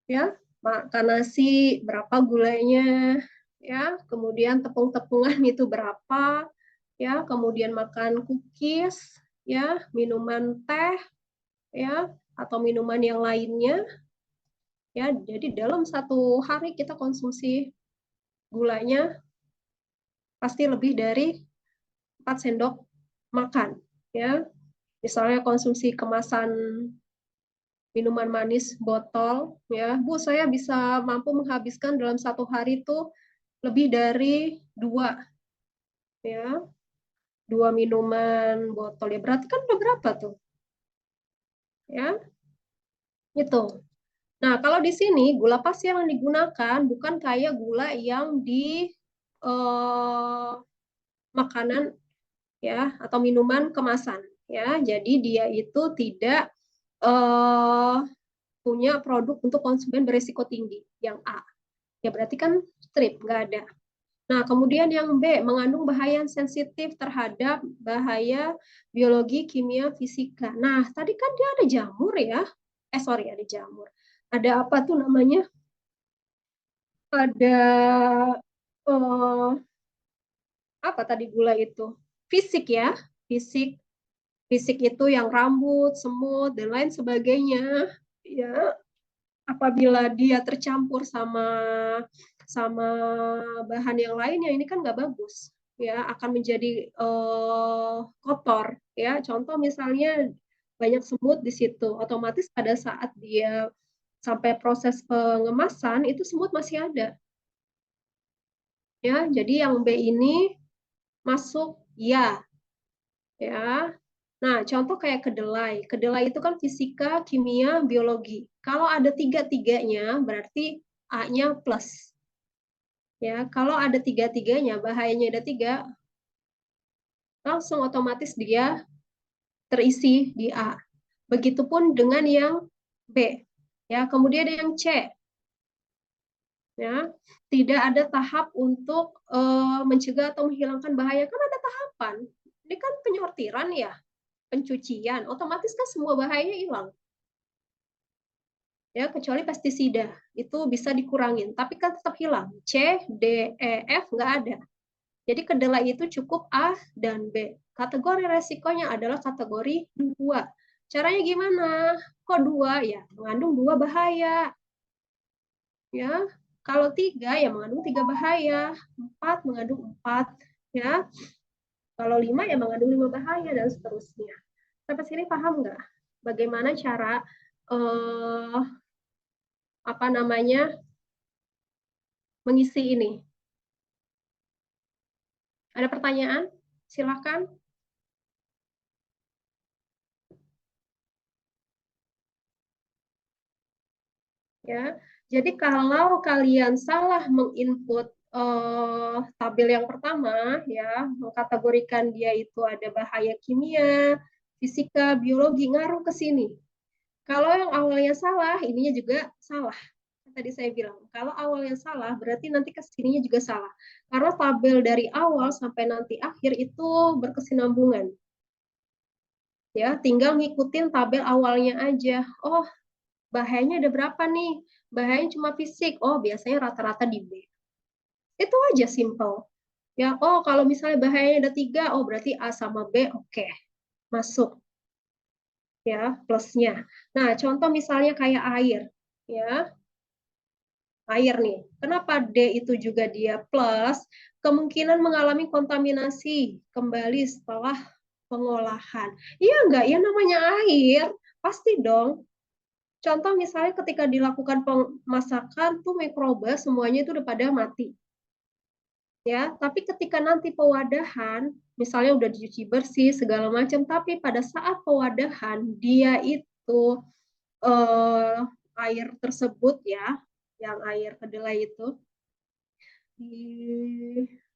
Ya, makan nasi berapa gulanya, ya, kemudian tepung-tepungan itu berapa, ya, kemudian makan cookies, ya, minuman teh, ya, atau minuman yang lainnya, ya, jadi dalam 1 hari kita konsumsi gulanya pasti lebih dari 4 sendok makan, ya. Misalnya konsumsi kemasan minuman manis botol, ya, Bu, saya bisa mampu menghabiskan dalam satu hari itu lebih dari 2, ya, 2 minuman botol, ya, berarti kan udah berapa tuh, ya, itu. Nah, kalau di sini gula pasir yang digunakan bukan kayak gula yang di makanan, ya, atau minuman kemasan, ya, jadi dia itu tidak punya produk untuk konsumen berisiko tinggi, yang A. Ya berarti kan strip, nggak ada. Nah, kemudian yang B, mengandung bahaya yang sensitif terhadap bahaya biologi, kimia, fisika. Nah, tadi kan dia ada jamur ya. Sorry, ada jamur. Ada apa tuh namanya? Ada apa tadi gula itu? Fisik ya, fisik. Fisik itu yang rambut, semut, dan lain sebagainya. Ya, apabila dia tercampur sama bahan yang lainnya, ini kan nggak bagus, ya, akan menjadi kotor, ya. Contoh misalnya banyak semut di situ, otomatis pada saat dia sampai proses pengemasan itu semut masih ada, ya. Jadi yang B ini masuk ya, ya. Nah, contoh kayak kedelai. Kedelai itu kan fisika, kimia, biologi. Kalau ada tiga-tiganya, berarti A-nya plus. Ya, kalau ada tiga-tiganya, bahayanya ada 3, langsung otomatis dia terisi di A. Begitupun dengan yang B. Ya, kemudian yang C. Ya, tidak ada tahap untuk mencegah atau menghilangkan bahaya. Kan ada tahapan. Ini kan penyortiran ya, pencucian. Otomatis kan semua bahayanya hilang. Ya, kecuali pestisida itu bisa dikurangin, tapi kan tetap hilang. C, D, E, F nggak ada. Jadi kedelai itu cukup A dan B. Kategori resikonya adalah kategori 2. Caranya gimana? Kok 2? Ya, mengandung 2 bahaya. Ya, kalau 3 ya mengandung 3 bahaya. 4 mengandung 4. Ya, kalau 5 ya mengandung 5 bahaya dan seterusnya. Sampai sini paham nggak? Bagaimana cara apa namanya mengisi ini? Ada pertanyaan? Silakan. Ya, jadi kalau kalian salah menginput tabel yang pertama, ya, mengkategorikan dia itu ada bahaya kimia, fisika, biologi, ngaruh ke sini. Kalau yang awalnya salah, ininya juga salah. Tadi saya bilang, kalau awalnya salah, berarti nanti ke sininya juga salah. Karena tabel dari awal sampai nanti akhir itu berkesinambungan. Ya, tinggal ngikutin tabel awalnya aja. Oh, bahayanya ada berapa nih? Bahayanya cuma fisik. Oh, biasanya rata-rata di B. Itu aja simple. Ya, oh kalau misalnya bahayanya ada 3, oh berarti A sama B, oke. Masuk. Ya, plusnya. Nah, contoh misalnya kayak air. Ya, air nih. Kenapa D itu juga dia plus? Kemungkinan mengalami kontaminasi kembali setelah pengolahan. Iya enggak? Ya namanya air. Pasti dong. Contoh misalnya ketika dilakukan pemasakan tuh mikroba semuanya itu udah pada mati. Ya, tapi ketika nanti pewadahan, misalnya udah dicuci bersih segala macam, tapi pada saat pewadahan dia itu air tersebut ya, yang air kedelai itu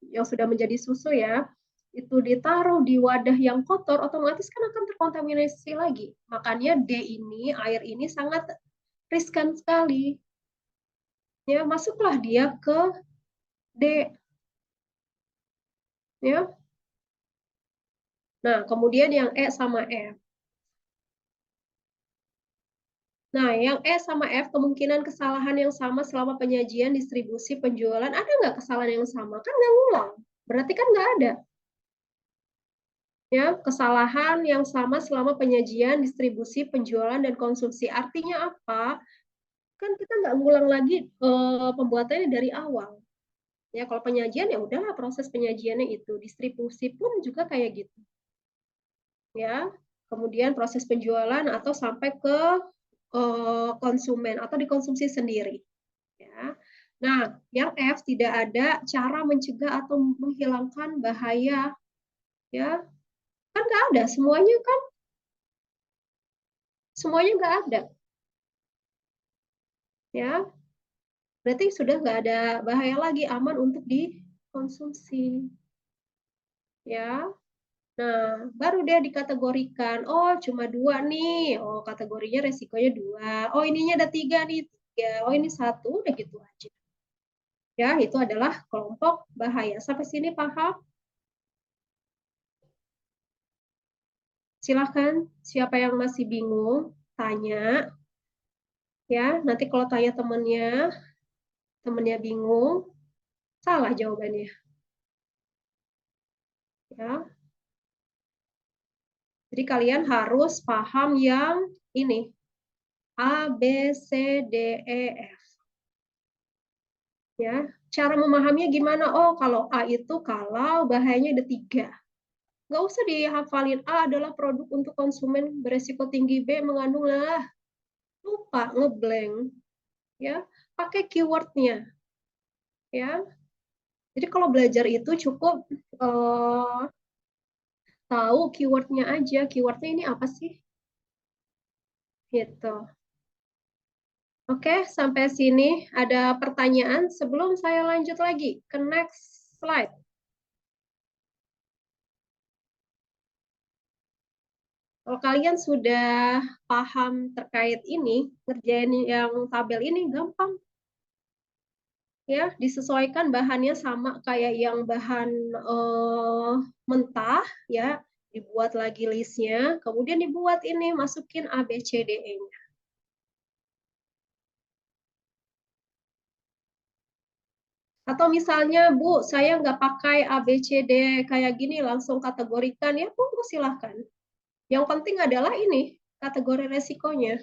yang sudah menjadi susu ya, itu ditaruh di wadah yang kotor, otomatis kan akan terkontaminasi lagi. Makanya D ini, air ini sangat riskan sekali. Ya, masuklah dia ke D. Ya. Nah, kemudian yang E sama F. Nah, yang E sama F kemungkinan kesalahan yang sama selama penyajian, distribusi, penjualan. Ada nggak kesalahan yang sama? Kan nggak ngulang. Berarti kan nggak ada. Ya, kesalahan yang sama selama penyajian, distribusi, penjualan, dan konsumsi. Artinya apa? Kan kita nggak ngulang lagi pembuatannya dari awal. Ya, kalau penyajian ya udahlah proses penyajiannya itu. Distribusi pun juga kayak gitu. Ya, kemudian proses penjualan atau sampai ke konsumen atau dikonsumsi sendiri. Ya. Nah, yang F tidak ada cara mencegah atau menghilangkan bahaya. Ya, kan nggak ada, semuanya nggak ada. Ya, berarti sudah nggak ada bahaya lagi, aman untuk dikonsumsi. Ya, nah baru dia dikategorikan. Oh, cuma 2 nih. Oh, kategorinya resikonya 2. Oh, ininya ada 3 nih, 3. Oh, ini 1, udah gitu aja. Ya, itu adalah kelompok bahaya. Sampai sini paham? Silahkan, siapa yang masih bingung, tanya. Ya, nanti kalau tanya temennya bingung, salah jawabannya. Ya, jadi kalian harus paham yang ini. A, B, C, D, E, F. Ya, cara memahaminya gimana? Oh, kalau A itu kalau bahayanya ada 3. Nggak usah dihafalin A adalah produk untuk konsumen beresiko tinggi, B mengandung lah. Lupa, ngeblank. Ya, pakai keywordnya. Ya, jadi kalau belajar itu cukup tahu keywordnya aja. Keywordnya ini apa sih? Gitu. Oke, sampai sini ada pertanyaan sebelum saya lanjut lagi ke next slide. Kalau kalian sudah paham terkait ini, ngerjain yang tabel ini gampang. Ya, disesuaikan bahannya sama kayak yang bahan mentah, ya, dibuat lagi listnya, kemudian dibuat ini, masukin A, B, C, D, E-nya. Atau misalnya, Bu, saya nggak pakai A, B, C, D kayak gini, langsung kategorikan, ya, Bu, silahkan. Yang penting adalah ini, kategori resikonya.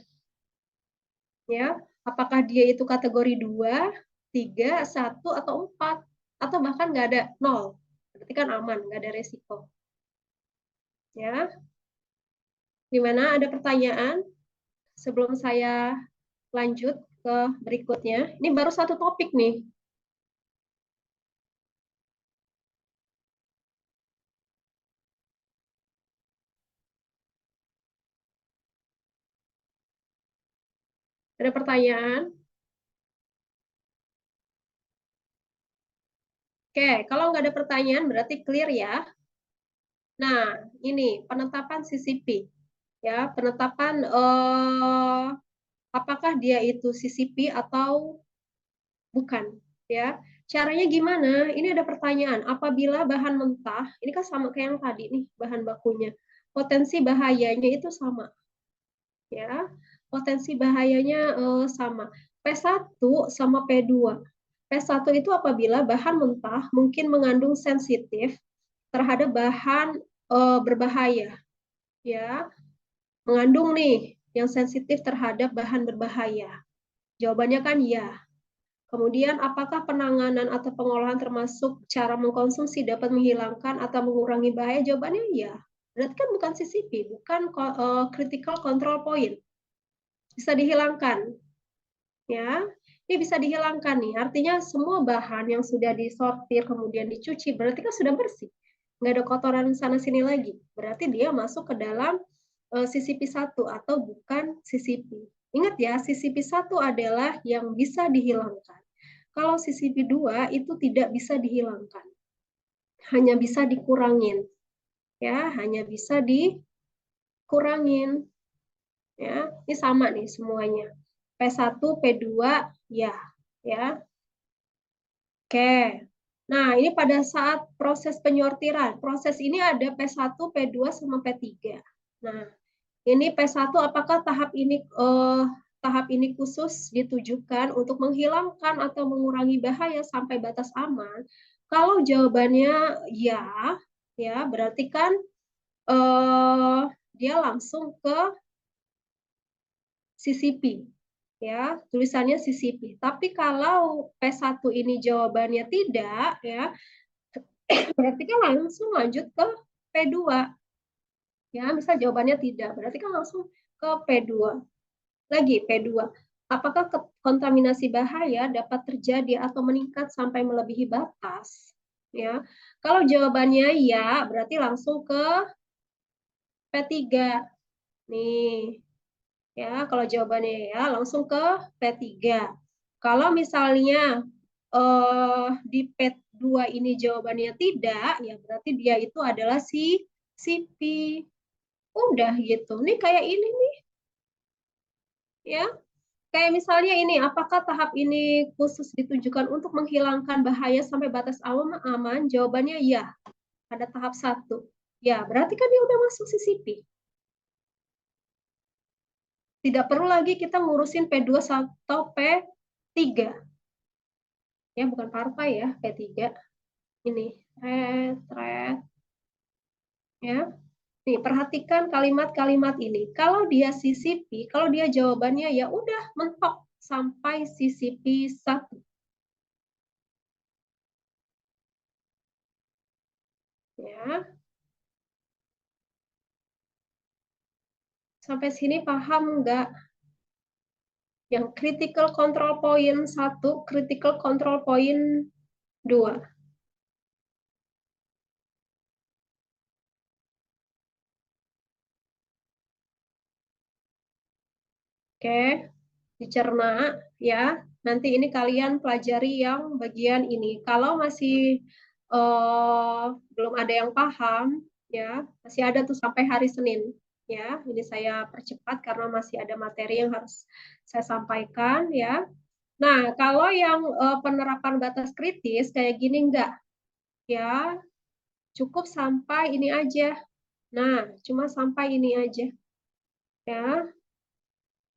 Ya, apakah dia itu kategori 2, 3, 1, atau 4, atau bahkan nggak ada 0. Berarti kan aman, nggak ada resiko. Ya, gimana? Ada pertanyaan sebelum saya lanjut ke berikutnya? Ini baru satu topik nih. Ada pertanyaan? Oke, kalau nggak ada pertanyaan berarti clear ya. Nah, ini penetapan CCP. Ya, penetapan apakah dia itu CCP atau bukan, ya. Caranya gimana? Ini ada pertanyaan. Apabila bahan mentah, ini kan sama kayak yang tadi nih, bahan bakunya. Potensi bahayanya itu sama. Ya. Potensi bahayanya sama. P1 sama P2. P1 itu apabila bahan mentah mungkin mengandung sensitif terhadap bahan berbahaya. Ya. Mengandung nih yang sensitif terhadap bahan berbahaya. Jawabannya kan ya. Kemudian, apakah penanganan atau pengolahan termasuk cara mengkonsumsi dapat menghilangkan atau mengurangi bahaya? Jawabannya ya. Berarti kan bukan CCP, bukan critical control point. Bisa dihilangkan. Ya, ini bisa dihilangkan nih. Artinya semua bahan yang sudah disortir kemudian dicuci berarti kan sudah bersih. Nggak ada kotoran sana-sini lagi. Berarti dia masuk ke dalam CCP1 atau bukan CCP. Ingat ya, CCP1 adalah yang bisa dihilangkan. Kalau CCP2 itu tidak bisa dihilangkan. Hanya bisa dikurangin. Ya, hanya bisa dikurangin. Ya, ini sama nih semuanya. P1, P2 ya, ya. Oke. Nah, ini pada saat proses penyortiran. Proses ini ada P1, P2 sama P3. Nah, ini P1 apakah tahap ini khusus ditujukan untuk menghilangkan atau mengurangi bahaya sampai batas aman? Kalau jawabannya ya berarti kan dia langsung ke CCP. ya, tulisannya CCP. Tapi kalau P1 ini jawabannya tidak, ya, berarti kan langsung lanjut ke P2. Ya, misal jawabannya tidak, berarti kan langsung ke P2. Lagi P2. Apakah kontaminasi bahaya dapat terjadi atau meningkat sampai melebihi batas? Ya. Kalau jawabannya ya, berarti langsung ke P3. Nih. Ya, kalau jawabannya ya, langsung ke P3. Kalau misalnya di P2 ini jawabannya tidak, ya berarti dia itu adalah si CP. Udah gitu. Nih kayak ini nih. Ya. Kayak misalnya ini, apakah tahap ini khusus ditujukan untuk menghilangkan bahaya sampai batas aman? Jawabannya ya. Pada tahap 1. Ya, berarti kan dia udah masuk CCP. Tidak perlu lagi kita ngurusin P2 atau P3. Ya, bukan partai ya, P3. Ini, thread. Ya. Nih, perhatikan kalimat-kalimat ini. Kalau dia CCP, kalau dia jawabannya ya udah mentok sampai CCP 1. Ya. Sampai sini paham nggak? Yang critical control point 1, critical control point 2. Oke, dicerna ya. Nanti ini kalian pelajari yang bagian ini. Kalau masih belum ada yang paham, ya masih ada tuh sampai hari Senin. Ya, ini saya percepat karena masih ada materi yang harus saya sampaikan ya. Nah, kalau yang penerapan batas kritis kayak gini enggak, ya cukup sampai ini aja. Nah, cuma sampai ini aja. Ya,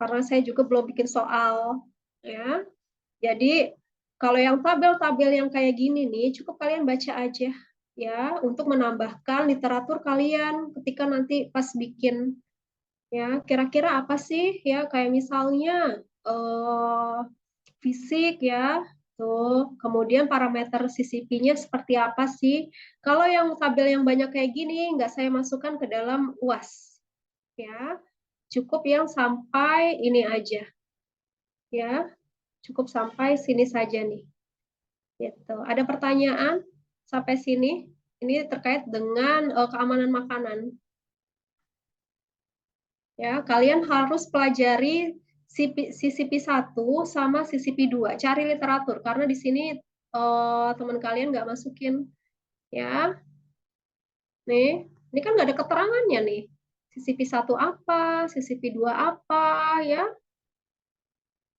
karena saya juga belum bikin soal. Ya, jadi kalau yang tabel-tabel yang kayak gini nih, cukup kalian baca aja. Ya, untuk menambahkan literatur kalian ketika nanti pas bikin. Ya, kira-kira apa sih? Ya, kayak misalnya fisik ya, tuh. Kemudian parameter CCP-nya seperti apa sih? Kalau yang tabel yang banyak kayak gini, nggak saya masukkan ke dalam UAS. Ya, cukup yang sampai ini aja. Ya, cukup sampai sini saja nih. Gitu. Ada pertanyaan sampai sini? Ini terkait dengan keamanan makanan. Ya, kalian harus pelajari CCP1 sama CCP2. Cari literatur karena di sini teman kalian nggak masukin. Ya, nih, ini kan nggak ada keterangannya nih. CCP1 apa, CCP2 apa, ya.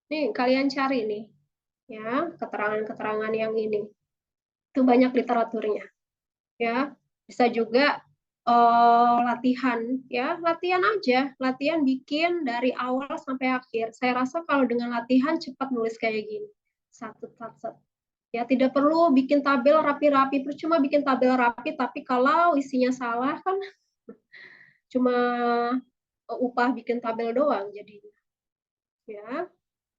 Nih, kalian cari nih. Ya, keterangan-keterangan yang ini. Itu banyak literaturnya. Ya, bisa juga latihan ya, latihan aja, latihan bikin dari awal sampai akhir. Saya rasa kalau dengan latihan cepat nulis kayak gini, satu. Ya, tidak perlu bikin tabel rapi-rapi, percuma bikin tabel rapi tapi kalau isinya salah kan cuma upah bikin tabel doang jadinya. Ya,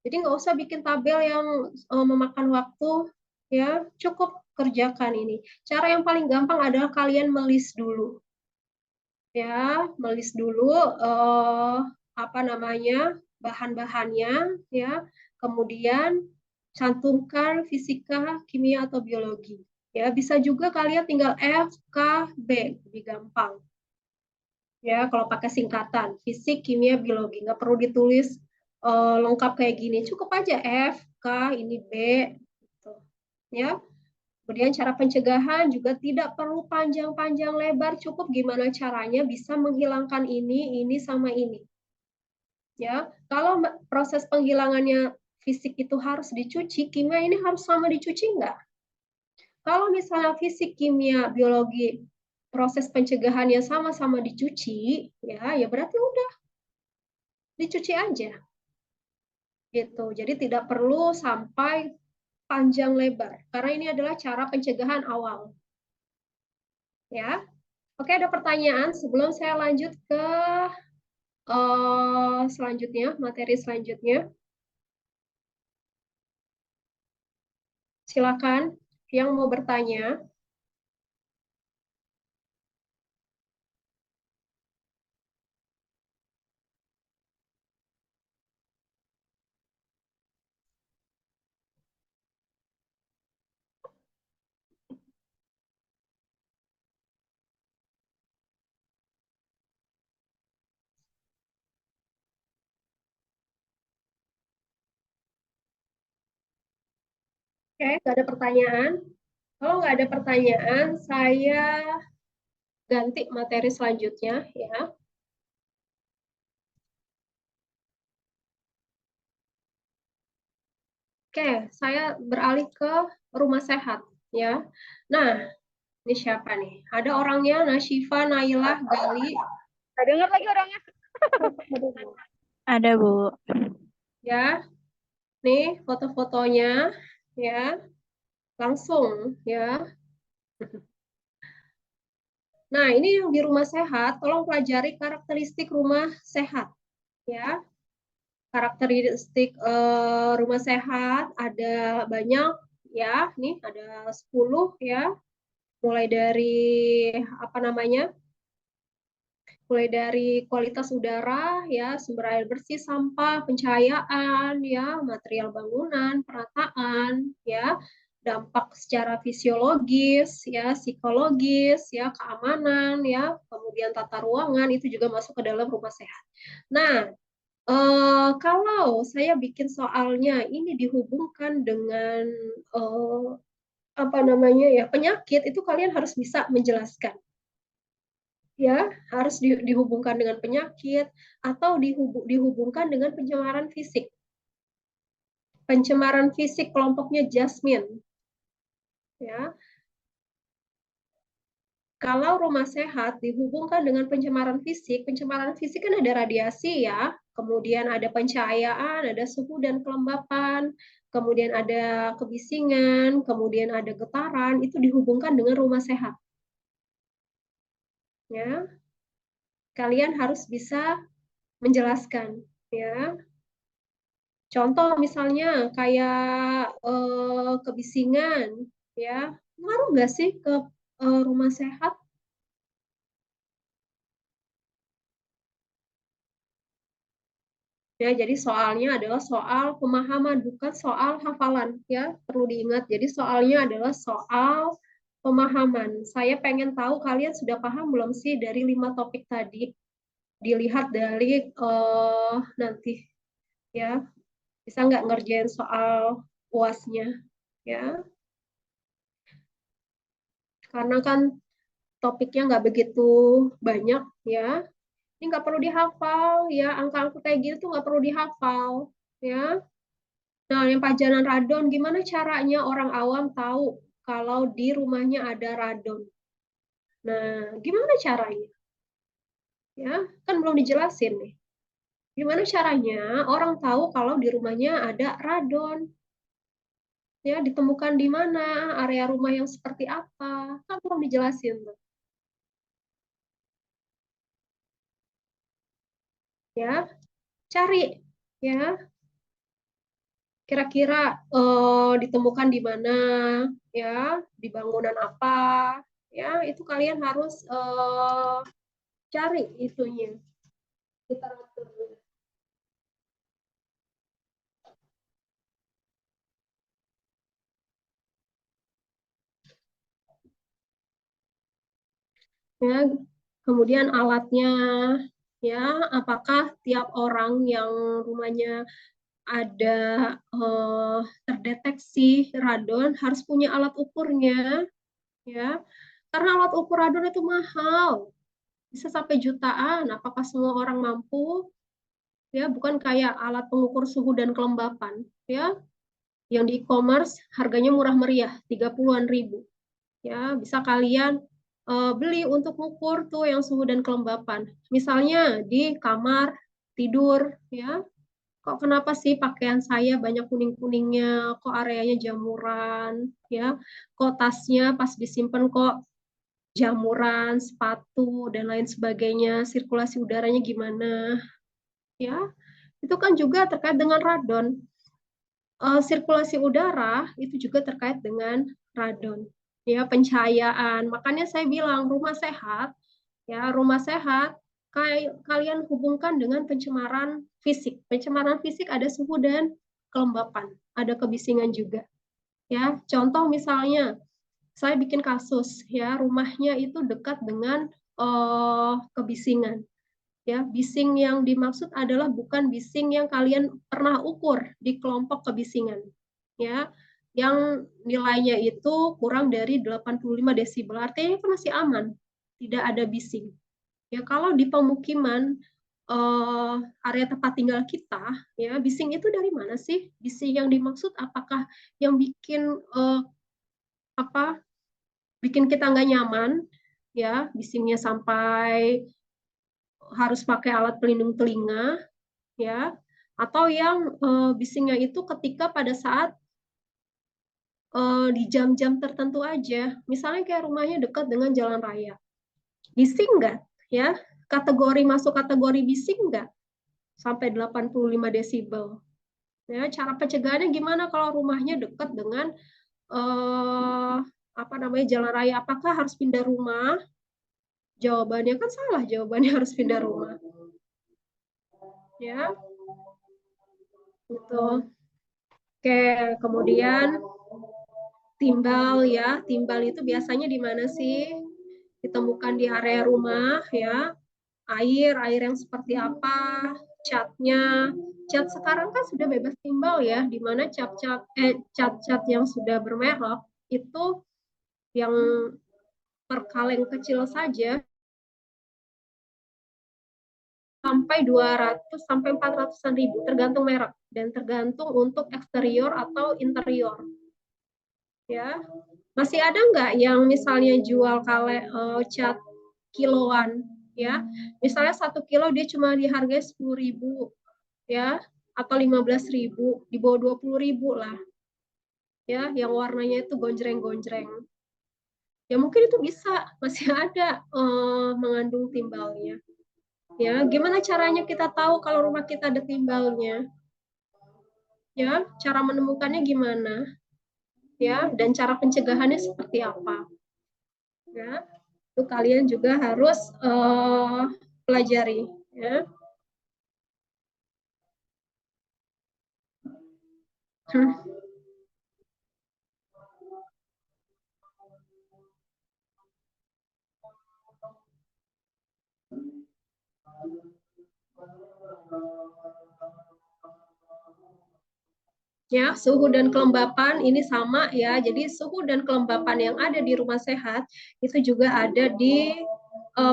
jadi nggak usah bikin tabel yang memakan waktu, ya cukup kerjakan ini. Cara yang paling gampang adalah kalian melis dulu. Ya, melis dulu apa namanya bahan-bahannya, ya. Kemudian cantumkan fisika, kimia atau biologi. Ya, bisa juga kalian tinggal F, K, B, lebih gampang. Ya, kalau pakai singkatan, fisik, kimia, biologi, nggak perlu ditulis lengkap kayak gini. Cukup aja F, K, ini B, gitu. Ya. Kemudian cara pencegahan juga tidak perlu panjang-panjang lebar, cukup gimana caranya bisa menghilangkan ini sama ini. Ya, kalau proses penghilangannya fisik itu harus dicuci, kimia ini harus sama dicuci enggak? Kalau misalnya fisik, kimia, biologi proses pencegahannya sama-sama dicuci, ya berarti udah dicuci aja. Gitu. Jadi tidak perlu sampai panjang lebar karena ini adalah cara pencegahan awal. Ya. Oke, ada pertanyaan sebelum saya lanjut ke selanjutnya, materi selanjutnya. Silakan yang mau bertanya. Oke, nggak ada pertanyaan. Kalau nggak ada pertanyaan, saya ganti materi selanjutnya ya. Oke, saya beralih ke rumah sehat ya. Nah, ini siapa nih? Ada orangnya, Nashifa, Nailah, Gali. Gak dengar lagi orangnya. Ada, Bu. Ya, nih foto-fotonya ya. Langsung ya. Nah, ini yang di rumah sehat, tolong pelajari karakteristik rumah sehat ya. Karakteristik rumah sehat ada banyak ya. Nih ada 10 ya. Mulai dari apa namanya? Mulai dari kualitas udara ya, sumber air bersih, sampah, pencahayaan ya, material bangunan, perataan ya, dampak secara fisiologis ya, psikologis ya, keamanan ya, kemudian tata ruangan itu juga masuk ke dalam rumah sehat. Nah, kalau saya bikin soalnya ini dihubungkan dengan apa namanya ya, penyakit, itu kalian harus bisa menjelaskan ya, harus dihubungkan dengan penyakit atau dihubungkan dengan pencemaran fisik. Pencemaran fisik kelompoknya Jasmine. Ya. Kalau rumah sehat dihubungkan dengan pencemaran fisik kan ada radiasi ya, kemudian ada pencahayaan, ada suhu dan kelembapan, kemudian ada kebisingan, kemudian ada getaran, itu dihubungkan dengan rumah sehat. Ya. Kalian harus bisa menjelaskan ya. Contoh misalnya kayak kebisingan, ya, ngaruh nggak sih ke rumah sehat? Ya, jadi soalnya adalah soal pemahaman, bukan soal hafalan, ya, perlu diingat. Jadi soalnya adalah soal pemahaman. Saya pengen tahu kalian sudah paham belum sih dari 5 topik tadi? Dilihat dari nanti, ya, bisa nggak ngerjain soal UASnya, ya? Karena kan topiknya nggak begitu banyak ya. Ini nggak perlu dihafal ya, angka-angka kayak gitu tuh nggak perlu dihafal ya. Nah, yang pajanan radon, gimana caranya orang awam tahu kalau di rumahnya ada radon? Nah, gimana caranya? Ya, kan belum dijelasin nih. Gimana caranya orang tahu kalau di rumahnya ada radon? Ya, ditemukan di mana? Area rumah yang seperti apa? Kan belum dijelasin tuh. Ya, cari ya. Kira-kira ditemukan di mana, ya, di bangunan apa, ya, itu kalian harus cari itunya, literaturnya. Ya, kemudian alatnya, ya, apakah tiap orang yang rumahnya ada terdeteksi radon harus punya alat ukurnya, ya, karena alat ukur radon itu mahal, bisa sampai jutaan. Apakah semua orang mampu? Ya, bukan kayak alat pengukur suhu dan kelembapan ya, yang di e-commerce harganya murah meriah, 30-an ribu ya. Bisa kalian beli untuk mengukur tuh yang suhu dan kelembapan, misalnya di kamar tidur ya. Kok kenapa sih pakaian saya banyak kuning-kuningnya, kok areanya jamuran ya, kok tasnya pas disimpan kok jamuran, sepatu dan lain sebagainya, sirkulasi udaranya gimana ya. Itu kan juga terkait dengan radon. Sirkulasi udara itu juga terkait dengan radon. Ya, pencahayaan. Makanya saya bilang rumah sehat, ya, rumah sehat kalian hubungkan dengan pencemaran fisik. Pencemaran fisik ada suhu dan kelembapan, ada kebisingan juga. Ya, contoh misalnya saya bikin kasus, ya, rumahnya itu dekat dengan kebisingan. Ya, bising yang dimaksud adalah bukan bising yang kalian pernah ukur di kelompok kebisingan. Ya, yang nilainya itu kurang dari 85 desibel. Artinya itu masih aman, tidak ada bising. Ya, kalau di pemukiman area tempat tinggal kita, ya, bising itu dari mana sih? Bising yang dimaksud apakah yang bikin apa? Bikin kita nggak nyaman, ya, bisingnya sampai harus pakai alat pelindung telinga, ya, atau yang bisingnya itu ketika pada saat di jam-jam tertentu aja, misalnya kayak rumahnya dekat dengan jalan raya, bising nggak, ya, masuk kategori bising nggak, sampai 85 desibel, ya. Cara pencegahannya gimana kalau rumahnya dekat dengan apa namanya jalan raya, apakah harus pindah rumah? Jawabannya kan salah, jawabannya harus pindah rumah, ya, gitu. Oke, kemudian timbal, ya, timbal itu biasanya di mana sih? Ditemukan di area rumah, ya. Air yang seperti apa? Catnya, cat sekarang kan sudah bebas timbal, ya, di mana cat-cat yang sudah bermerek itu yang per kaleng kecil saja sampai 200 sampai 400-an ribu tergantung merek dan tergantung untuk eksterior atau interior, ya. Masih ada nggak yang misalnya jual cat kiloan, ya, misalnya 1 kilo dia cuma dihargai 10.000, ya, atau 15.000, di bawah 20.000 lah, ya, yang warnanya itu gonjreng-gonjreng, ya, mungkin itu bisa masih ada mengandung timbalnya, ya. Gimana caranya kita tahu kalau rumah kita ada timbalnya, ya, cara menemukannya gimana, ya, dan cara pencegahannya seperti apa, ya, itu kalian juga harus pelajari, ya. Ya, suhu dan kelembapan ini sama, ya. Jadi suhu dan kelembapan yang ada di rumah sehat itu juga ada di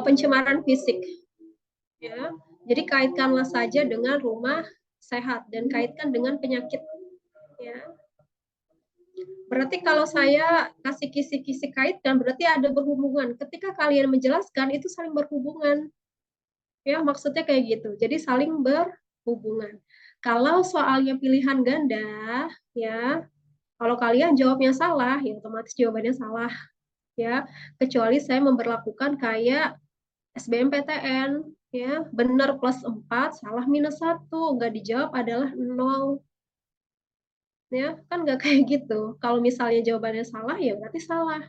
pencemaran fisik, ya. Jadi kaitkanlah saja dengan rumah sehat dan kaitkan dengan penyakit, ya. Berarti kalau saya kasih kisi-kisi kaitkan berarti ada berhubungan. Ketika kalian menjelaskan itu saling berhubungan. Ya, maksudnya kayak gitu. Jadi saling berhubungan. Kalau soalnya pilihan ganda, ya, kalau kalian jawabnya salah, ya otomatis jawabannya salah, ya. Kecuali saya memberlakukan kayak SBMPTN, ya, benar +4, salah -1, nggak dijawab adalah 0. Ya, kan nggak kayak gitu. Kalau misalnya jawabannya salah, ya berarti salah.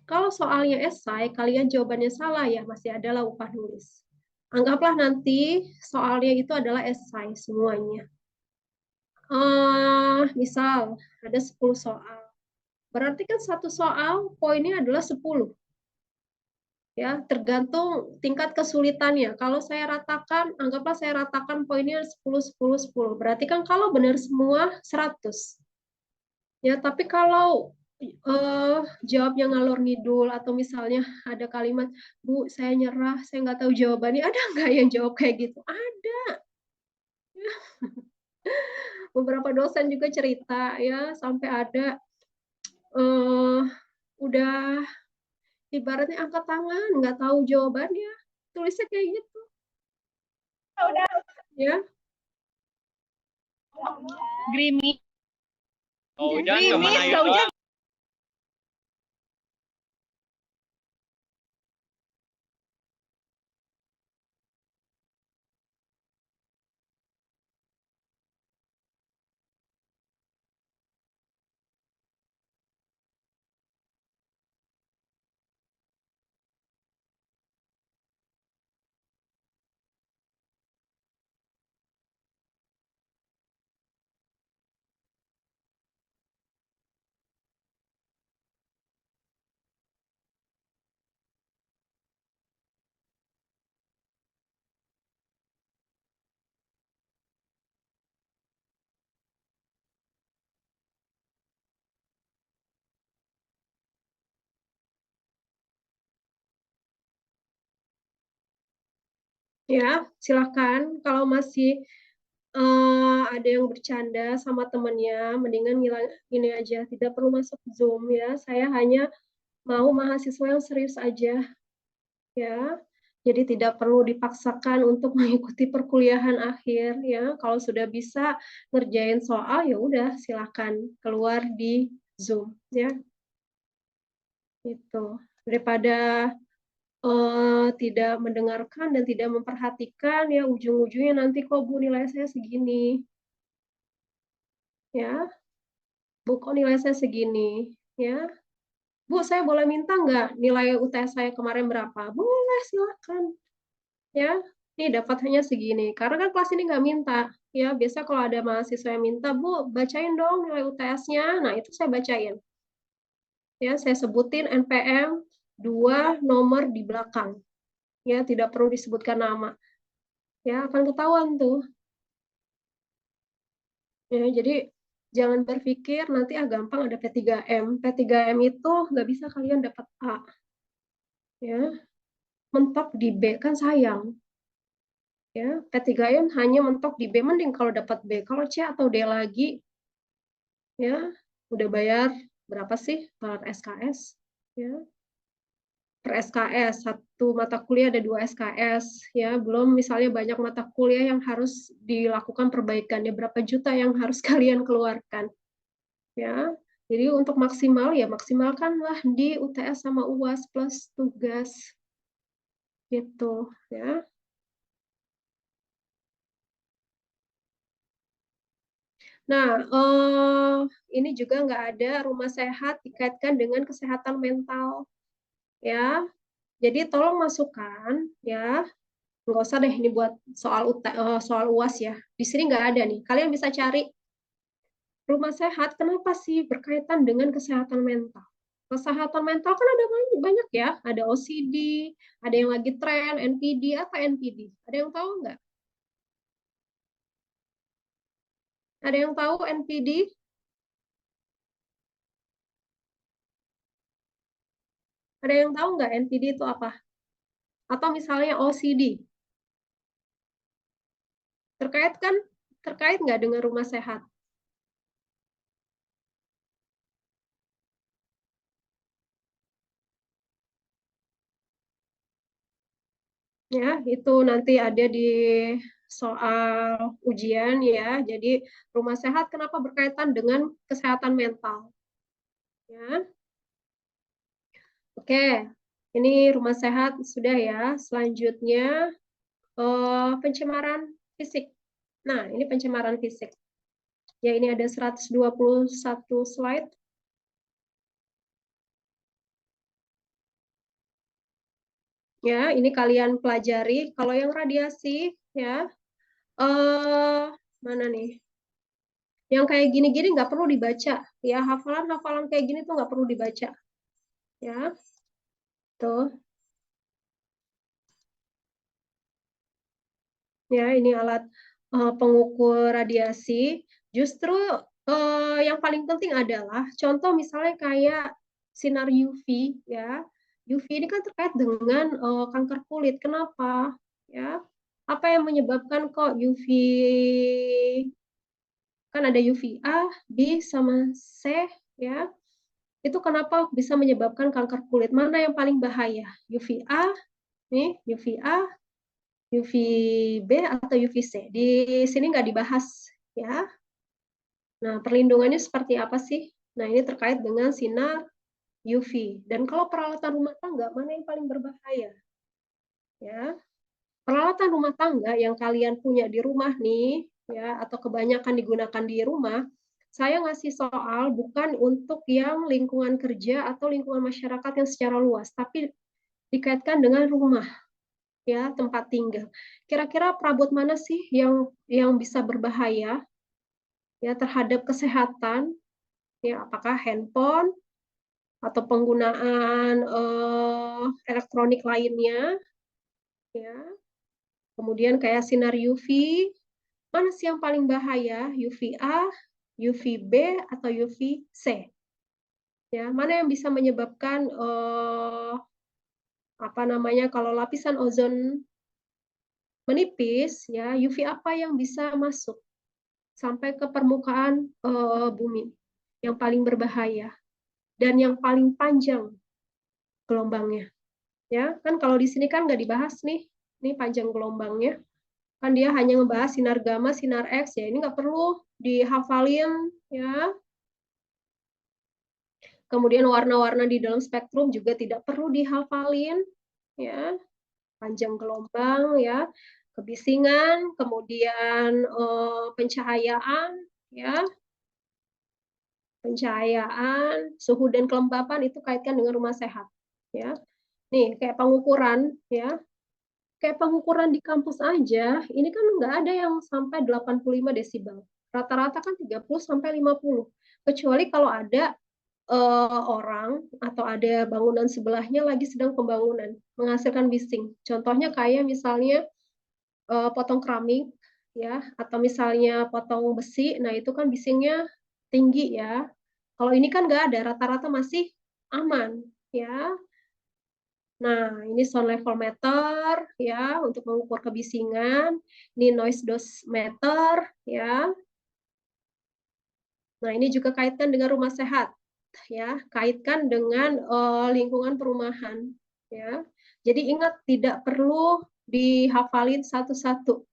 Kalau soalnya esai, kalian jawabannya salah, ya masih adalah upah nulis. Anggaplah nanti soalnya itu adalah esai semuanya. Misal ada 10 soal. Berarti kan satu soal poinnya adalah 10. Ya, tergantung tingkat kesulitannya. Kalau saya ratakan, anggaplah saya ratakan poinnya 10 10 10. Berarti kan kalau benar semua 100. Ya, tapi kalau jawabnya ngalor ngidul atau misalnya ada kalimat, Bu, saya nyerah, saya nggak tahu jawabannya. Ada nggak yang jawab kayak gitu? Ada. Beberapa dosen juga cerita, ya, sampai ada eh udah ibaratnya angkat tangan, nggak tahu jawabannya. Tulisnya kayak gitu. Udah. Ya. Gerimis. Oh, hujan Gerimis, kemana nggak itu? hujan. Ya, silakan. Kalau masih ada yang bercanda sama temennya, mendingan ini aja, tidak perlu masuk Zoom ya. Saya hanya mau mahasiswa yang serius aja ya. Jadi tidak perlu dipaksakan untuk mengikuti perkuliahan akhir ya. Kalau sudah bisa ngerjain soal ya udah silakan keluar di Zoom ya. Itu daripada tidak mendengarkan dan tidak memperhatikan ya ujung-ujungnya nanti kok Bu nilai saya segini ya. Bu kok nilai saya segini ya. Bu, saya boleh minta nggak nilai UTS saya kemarin berapa? Boleh, silakan. Ya, ini dapat hanya segini. Karena kan kelas ini nggak minta. Ya, biasa kalau ada mahasiswa yang minta, Bu, bacain dong nilai UTS-nya. Nah, itu saya bacain. Ya, saya sebutin NPM 2 nomor di belakang. Ya, tidak perlu disebutkan nama. Ya, akan ketahuan tuh. Ya, jadi jangan berpikir nanti gampang ada P3M. P3M itu nggak bisa kalian dapat A. Ya, mentok di B kan sayang. Ya, P3M hanya mentok di B, mending kalau dapat B. Kalau C atau D lagi, ya udah bayar berapa sih per SKS? Ya, per SKS satu mata kuliah ada 2 SKS, ya belum misalnya banyak mata kuliah yang harus dilakukan perbaikannya berapa juta yang harus kalian keluarkan, ya. Jadi untuk maksimal ya maksimalkanlah di UTS sama UAS plus tugas, gitu, ya. Nah, ini juga nggak ada rumah sehat dikaitkan dengan kesehatan mental, ya. Jadi tolong masukkan, ya. Nggak usah deh ini buat soal UAS ya. Di sini nggak ada nih. Kalian bisa cari rumah sehat. Kenapa sih berkaitan dengan kesehatan mental? Kesehatan mental kan ada banyak ya. Ada OCD, ada yang lagi tren, NPD. Apa NPD? Ada yang tahu nggak? Ada yang tahu NPD? Ada yang tahu nggak NPD itu apa? Atau misalnya OCD, terkait kan? Terkait nggak dengan rumah sehat? Ya, itu nanti ada di soal ujian ya. Jadi rumah sehat kenapa berkaitan dengan kesehatan mental? Ya, oke. Ini rumah sehat sudah ya. Selanjutnya pencemaran fisik. Nah, ini pencemaran fisik. Ya, ini ada 121 slide. Ya, ini kalian pelajari. Kalau yang radiasi, ya, mana nih? Yang kayak gini-gini nggak perlu dibaca. Ya, hafalan-hafalan kayak gini tuh nggak perlu dibaca. Ya, tuh. Ya, ini alat pengukur radiasi. Justru yang paling penting adalah contoh misalnya kayak sinar UV ya. UV ini kan terkait dengan kanker kulit. Kenapa? Ya. Apa yang menyebabkan kok UV kan ada UVA, B sama C ya. Itu kenapa bisa menyebabkan kanker kulit? Mana yang paling bahaya? UVA, nih UVA, UVB atau UVC. Di sini nggak dibahas ya. Nah, perlindungannya seperti apa sih? Nah, ini terkait dengan sinar UV. Dan kalau peralatan rumah tangga, mana yang paling berbahaya? Ya, peralatan rumah tangga yang kalian punya di rumah nih, ya, atau kebanyakan digunakan di rumah, saya ngasih soal bukan untuk yang lingkungan kerja atau lingkungan masyarakat yang secara luas, tapi dikaitkan dengan rumah, ya, tempat tinggal. Kira-kira perabot mana sih yang bisa berbahaya ya terhadap kesehatan? Ya, apakah handphone atau penggunaan elektronik lainnya? Ya, kemudian kayak sinar UV, mana sih yang paling bahaya? UVA, UVB, atau UVC? Ya, mana yang bisa menyebabkan apa namanya kalau lapisan ozon menipis, ya, UV apa yang bisa masuk sampai ke permukaan bumi yang paling berbahaya dan yang paling panjang gelombangnya. Ya, kan kalau di sini kan nggak dibahas nih, ini panjang gelombangnya. Kan dia hanya ngebahas sinar gamma, sinar X, ya ini nggak perlu dihafalin, ya. Kemudian warna-warna di dalam spektrum juga tidak perlu dihafalin, ya. Panjang gelombang, ya, kebisingan, kemudian pencahayaan, ya, pencahayaan, suhu dan kelembapan itu kaitkan dengan rumah sehat, ya. Nih kayak pengukuran, ya, kayak pengukuran di kampus aja, ini kan nggak ada yang sampai 85 desibel. Rata-rata kan 30 sampai 50. Kecuali kalau ada orang atau ada bangunan sebelahnya lagi sedang pembangunan, menghasilkan bising. Contohnya kayak misalnya potong keramik, ya, atau misalnya potong besi, nah itu kan bisingnya tinggi, ya. Kalau ini kan nggak ada, rata-rata masih aman, ya. Nah, ini sound level meter, ya, untuk mengukur kebisingan. Ini noise dosimeter, ya. Nah, ini juga kaitkan dengan rumah sehat, ya, kaitkan dengan lingkungan perumahan, ya. Jadi ingat tidak perlu dihafalin satu-satu,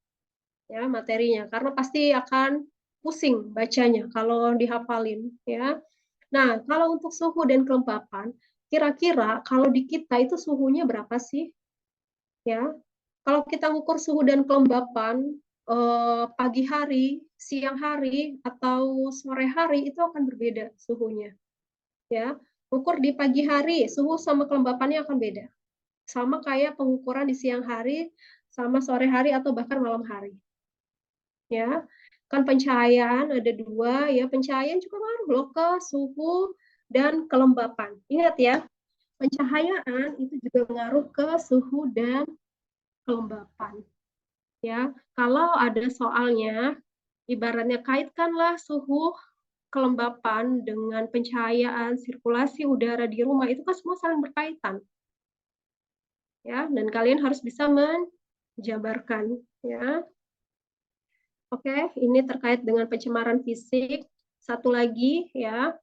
ya, materinya, karena pasti akan pusing bacanya kalau dihafalin, ya. Nah, kalau untuk suhu dan kelembapan, kira-kira kalau di kita itu suhunya berapa sih? Ya, kalau kita ngukur suhu dan kelembapan pagi hari, siang hari, atau sore hari itu akan berbeda suhunya. Ya, ukur di pagi hari suhu sama kelembapannya akan beda. Sama kayak pengukuran di siang hari, sama sore hari atau bahkan malam hari. Ya, kan pencahayaan ada dua, ya, pencahayaan juga ngaruh loh ke suhu dan kelembapan. Ingat ya, pencahayaan itu juga ngaruh ke suhu dan kelembapan. Ya, kalau ada soalnya, ibaratnya kaitkanlah suhu, kelembapan dengan pencahayaan, sirkulasi udara di rumah itu kan semua saling berkaitan. Ya, dan kalian harus bisa menjabarkan, ya. Oke, ini terkait dengan pencemaran fisik. Satu lagi, ya.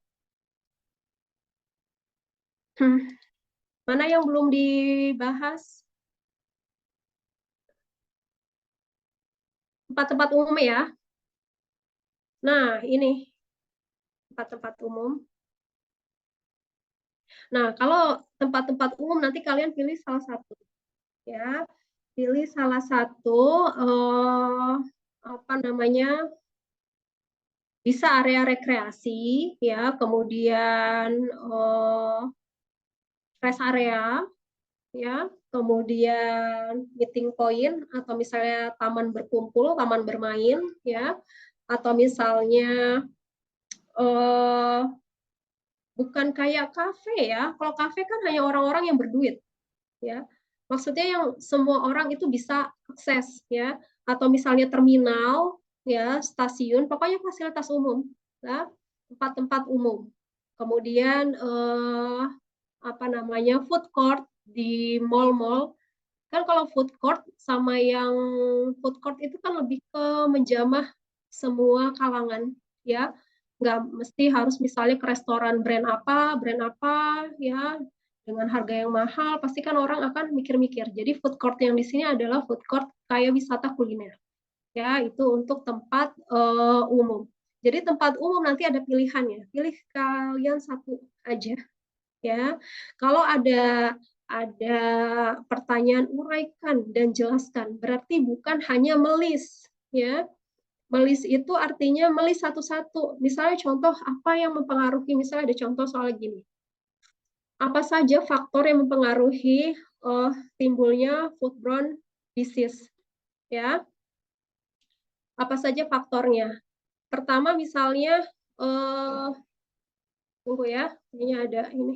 Mana yang belum dibahas? Tempat-tempat umum, ya. Nah, ini tempat-tempat umum. Nah, kalau tempat-tempat umum nanti kalian pilih salah satu, ya. Pilih salah satu apa namanya? Bisa area rekreasi, ya, kemudian rest area, ya, kemudian meeting point atau misalnya taman berkumpul, taman bermain, ya, atau misalnya eh, bukan kayak kafe, ya. Kalau kafe kan hanya orang-orang yang berduit, ya. Maksudnya yang semua orang itu bisa akses, ya. Atau misalnya terminal, ya, stasiun, pokoknya fasilitas umum, ya, tempat-tempat umum. Kemudian apa namanya, food court di mall-mall. Kan kalau food court sama yang food court itu kan lebih ke menjamah semua kalangan, ya. Nggak mesti harus misalnya ke restoran brand apa, ya, dengan harga yang mahal, pasti kan orang akan mikir-mikir. Jadi food court yang di sini adalah food court kayak wisata kuliner, ya, itu untuk tempat umum. Jadi tempat umum nanti ada pilihannya, pilih kalian satu aja, ya. Kalau ada pertanyaan, uraikan dan jelaskan. Berarti bukan hanya melis, ya. Melis itu artinya melis satu-satu. Misalnya contoh apa yang mempengaruhi, misalnya ada contoh soal gini. Apa saja faktor yang mempengaruhi timbulnya foodborne disease, ya? Apa saja faktornya? Pertama misalnya tunggu ya, ini ada ini.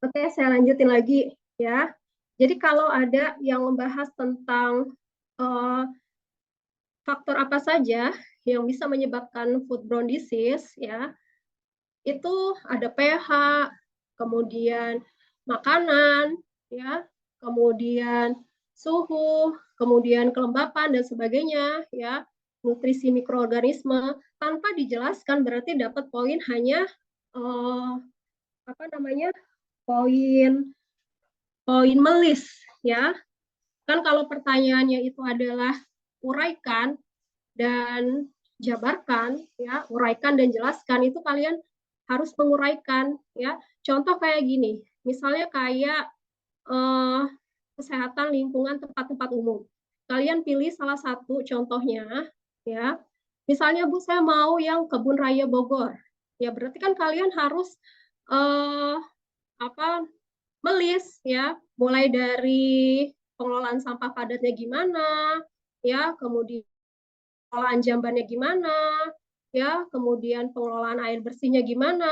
Oke, saya lanjutin lagi ya. Jadi kalau ada yang membahas tentang eh, faktor apa saja yang bisa menyebabkan foodborne disease ya, itu ada pH, kemudian makanan ya, kemudian suhu, kemudian kelembapan dan sebagainya ya, nutrisi mikroorganisme tanpa dijelaskan berarti dapat poin hanya apa namanya? Poin melis ya. Kan kalau pertanyaannya itu adalah uraikan dan jabarkan ya, uraikan dan jelaskan, itu kalian harus menguraikan ya. Contoh kayak gini, misalnya kayak eh, kesehatan lingkungan tempat-tempat umum. Kalian pilih salah satu contohnya ya. Misalnya Bu, saya mau yang Kebun Raya Bogor. Ya berarti kan kalian harus eh, apa melis ya, mulai dari pengelolaan sampah padatnya gimana ya, kemudian pengelolaan jambannya gimana ya, kemudian pengelolaan air bersihnya gimana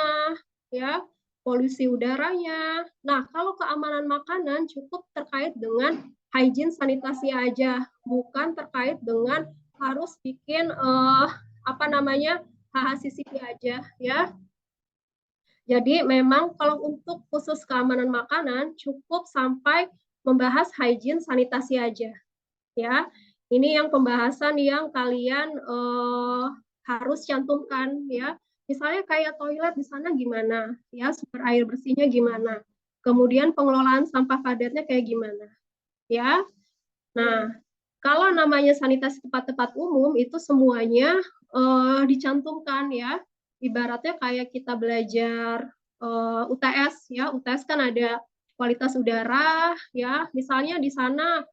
ya, polusi udaranya. Nah, kalau keamanan makanan cukup terkait dengan hygiene sanitasi aja, bukan terkait dengan harus bikin apa namanya HACCP aja ya. Jadi memang kalau untuk khusus keamanan makanan cukup sampai membahas hygiene sanitasi aja ya. Ini yang pembahasan yang kalian harus cantumkan ya. Misalnya kayak toilet di sana gimana ya, sumber air bersihnya gimana. Kemudian pengelolaan sampah padatnya kayak gimana ya. Nah, kalau namanya sanitasi tempat-tempat umum itu semuanya dicantumkan ya. Ibaratnya kayak kita belajar UTS ya. UTS kan ada kualitas udara ya. Misalnya di sana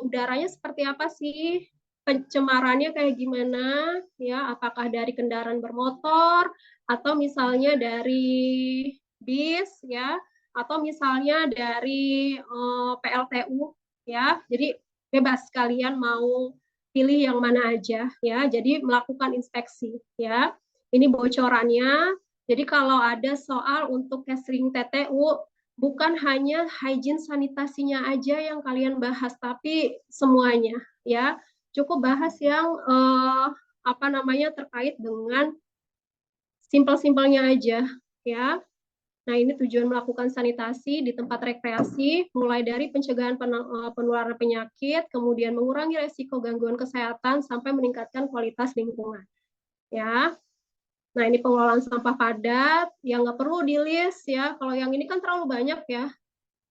udaranya seperti apa sih? Pencemarannya kayak gimana ya? Apakah dari kendaraan bermotor atau misalnya dari bis ya? Atau misalnya dari PLTU ya. Jadi bebas kalian mau pilih yang mana aja ya. Jadi melakukan inspeksi ya. Ini bocorannya. Jadi kalau ada soal untuk casing TTU, bukan hanya hygiene sanitasinya aja yang kalian bahas, tapi semuanya ya. Cukup bahas yang apa namanya terkait dengan simpel-simpelnya aja ya. Nah, ini tujuan melakukan sanitasi di tempat rekreasi, mulai dari pencegahan penularan penyakit, kemudian mengurangi resiko gangguan kesehatan, sampai meningkatkan kualitas lingkungan. Ya, nah ini pengelolaan sampah padat, yang nggak perlu di list ya. Kalau yang ini kan terlalu banyak ya.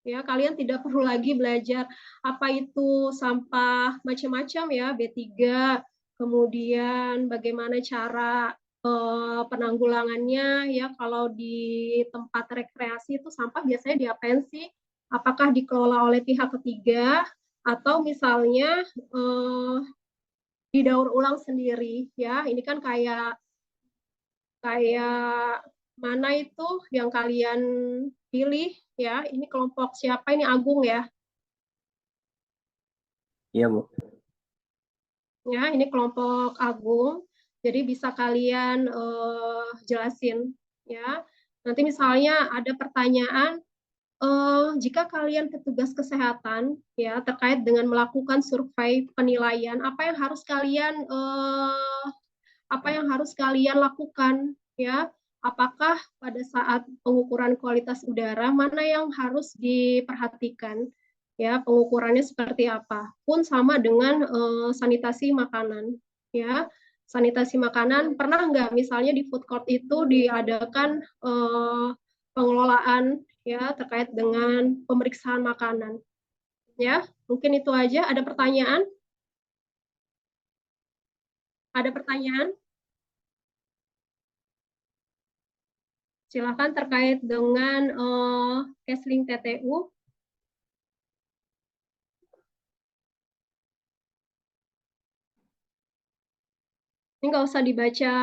Ya, kalian tidak perlu lagi belajar apa itu sampah macam-macam ya, B3, kemudian bagaimana cara penanggulangannya ya. Kalau di tempat rekreasi itu sampah biasanya diapain sih? Apakah dikelola oleh pihak ketiga atau misalnya didaur ulang sendiri ya. Ini kan kayak mana itu yang kalian pilih ya. Ini kelompok siapa ini, Agung ya? Iya, Bu. Ya, ini kelompok Agung. Jadi bisa kalian jelasin ya. Nanti misalnya ada pertanyaan, jika kalian petugas kesehatan ya terkait dengan melakukan survei penilaian, apa yang harus kalian lakukan ya? Apakah pada saat pengukuran kualitas udara mana yang harus diperhatikan? Ya, pengukurannya seperti apa? Pun sama dengan sanitasi makanan ya. Sanitasi makanan, pernah nggak misalnya di food court itu diadakan pengelolaan ya terkait dengan pemeriksaan makanan? Ya, mungkin itu aja. Ada pertanyaan? Ada pertanyaan? Silakan terkait dengan Kesling TTU. Ini nggak usah dibaca,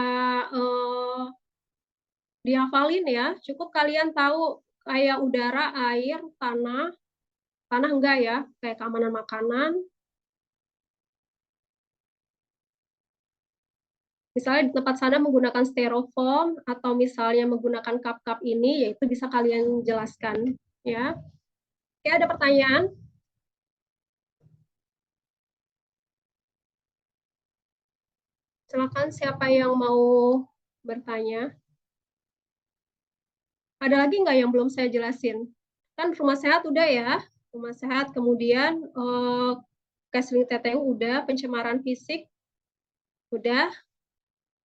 dihafalin ya. Cukup kalian tahu kayak udara, air, tanah. Tanah enggak ya, kayak keamanan makanan. Misalnya di tempat sana menggunakan styrofoam atau misalnya menggunakan cup-cup ini, yaitu bisa kalian jelaskan. Ya, oke, ada pertanyaan? Silakan siapa yang mau bertanya. Ada lagi nggak yang belum saya jelasin? Kan rumah sehat udah ya, rumah sehat, kemudian counseling TTU udah, pencemaran fisik udah,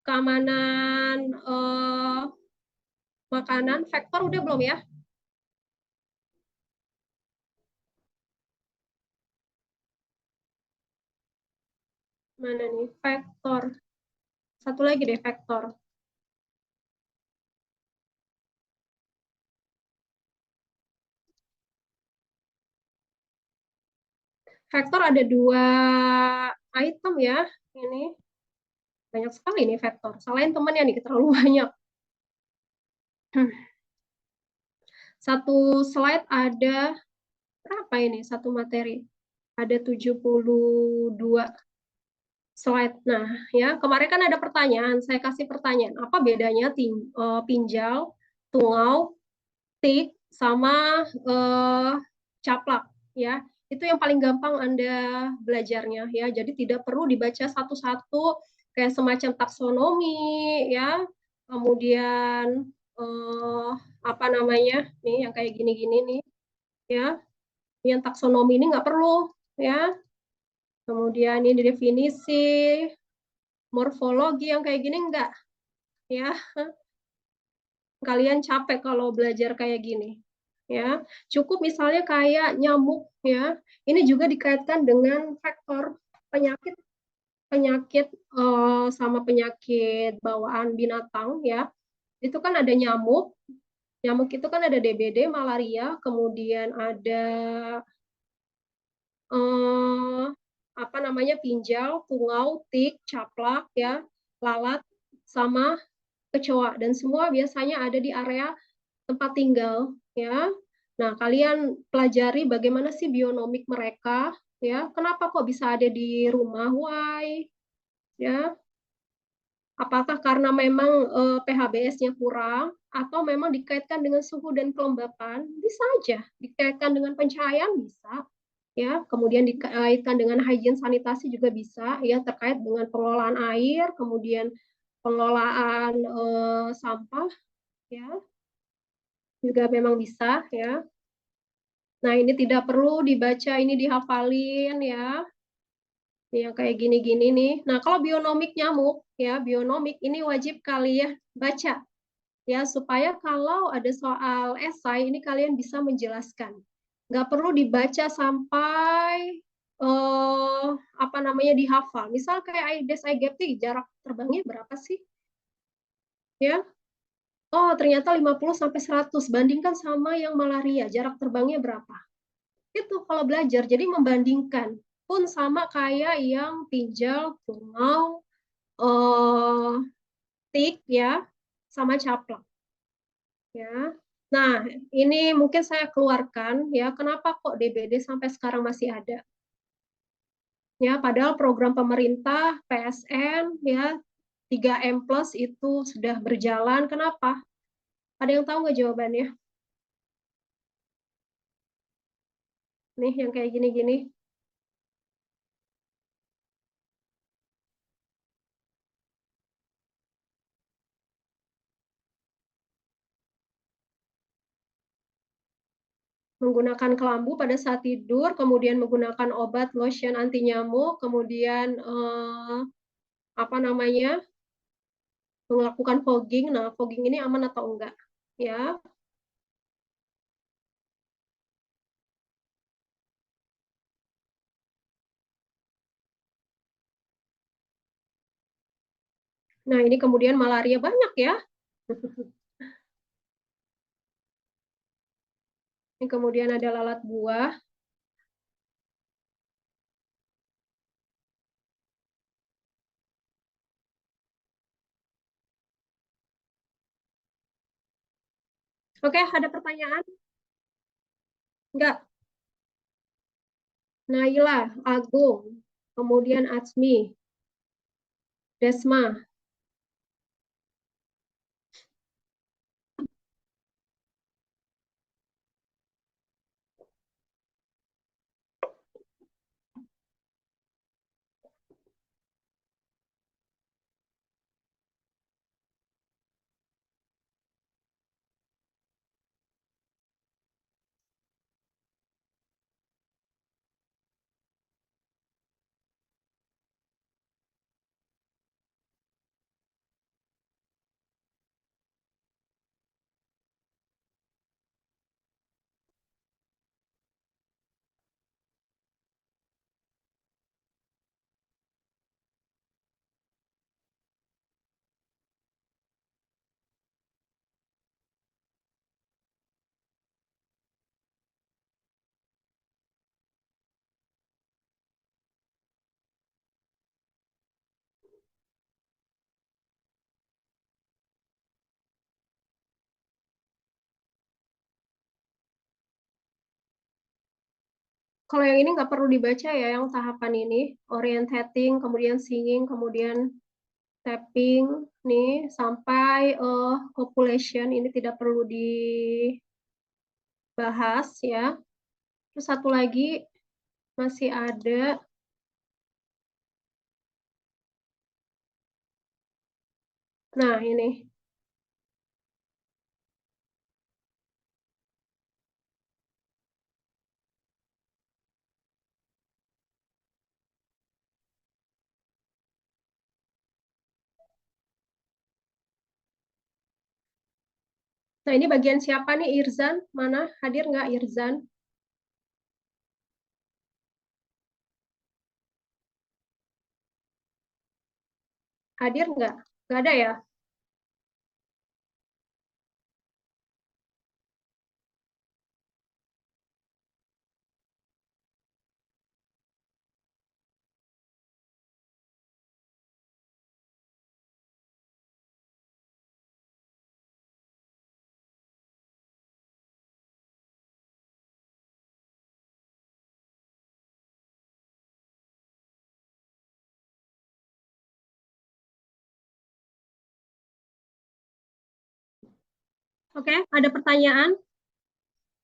keamanan makanan, faktor udah belum ya? Mana nih, faktor. Satu lagi deh, faktor. Faktor ada 2 item ya, ini. Banyak sekali nih faktor. Salahin temennya nih, terlalu banyak. Satu slide ada berapa ini? Satu materi. Ada 72 slide. Nah, ya, kemarin kan ada pertanyaan, saya kasih pertanyaan, apa bedanya pinjal, tungau, tik, sama caplak, ya. Itu yang paling gampang Anda belajarnya, ya. Jadi tidak perlu dibaca satu-satu, kayak semacam taksonomi, ya. Kemudian apa namanya, nih yang kayak gini-gini nih, ya. Yang taksonomi ini nggak perlu, ya. Kemudian ini definisi, morfologi yang kayak gini enggak, ya. Kalian capek kalau belajar kayak gini, ya. Cukup misalnya kayak nyamuk, ya. Ini juga dikaitkan dengan faktor penyakit sama penyakit bawaan binatang, ya. Itu kan ada nyamuk. Nyamuk itu kan ada DBD, malaria, kemudian ada apa namanya, pinjal, tungau, tik, caplak, ya, lalat, sama kecoa, dan semua biasanya ada di area tempat tinggal, ya. Nah, kalian pelajari bagaimana sih bionomik mereka, ya. Kenapa kok bisa ada di rumah? Why? Ya. Apakah karena memang PHBS-nya kurang atau memang dikaitkan dengan suhu dan kelembapan? Bisa aja. Dikaitkan dengan pencahayaan bisa, ya. Kemudian dikaitkan dengan hygiene sanitasi juga bisa, ya, terkait dengan pengelolaan air, kemudian pengelolaan sampah, ya, juga memang bisa, ya. Nah, ini tidak perlu dibaca, ini dihafalin, ya. Ini yang kayak gini-gini nih. Nah, kalau bionomik nyamuk, ya, bionomik ini wajib kalian baca, ya, supaya kalau ada soal esai ini kalian bisa menjelaskan. Nggak perlu dibaca sampai apa namanya, dihafal. Misal kayak Aedes aegypti, jarak terbangnya berapa sih? Ya. Oh, ternyata 50 sampai 100, bandingkan sama yang malaria, jarak terbangnya berapa? Itu kalau belajar, jadi membandingkan. Pun sama kayak yang pinjal, tungau, tik, ya, sama caplak. Ya. Nah, ini mungkin saya keluarkan, ya, kenapa kok DBD sampai sekarang masih ada. Ya, padahal program pemerintah PSN, ya, 3M plus itu sudah berjalan. Kenapa? Ada yang tahu nggak jawabannya? Nih, yang kayak gini-gini. Menggunakan kelambu pada saat tidur, kemudian menggunakan obat lotion anti nyamuk, kemudian apa namanya, melakukan fogging. Nah, fogging ini aman atau enggak? Ya. Nah, ini kemudian malaria banyak ya. Ini kemudian ada lalat buah. Oke, ada pertanyaan? Enggak. Naila, Agung, kemudian Atsmi, Desma, Kalau yang ini nggak perlu dibaca ya, yang tahapan ini. Orientating, kemudian singing, kemudian tapping, nih, sampai copulation, ini tidak perlu dibahas ya. Terus satu lagi, masih ada nah ini. Nah, ini bagian siapa nih, Irzan? Mana? Hadir nggak Irzan? Hadir nggak? Nggak ada ya? Oke, ada pertanyaan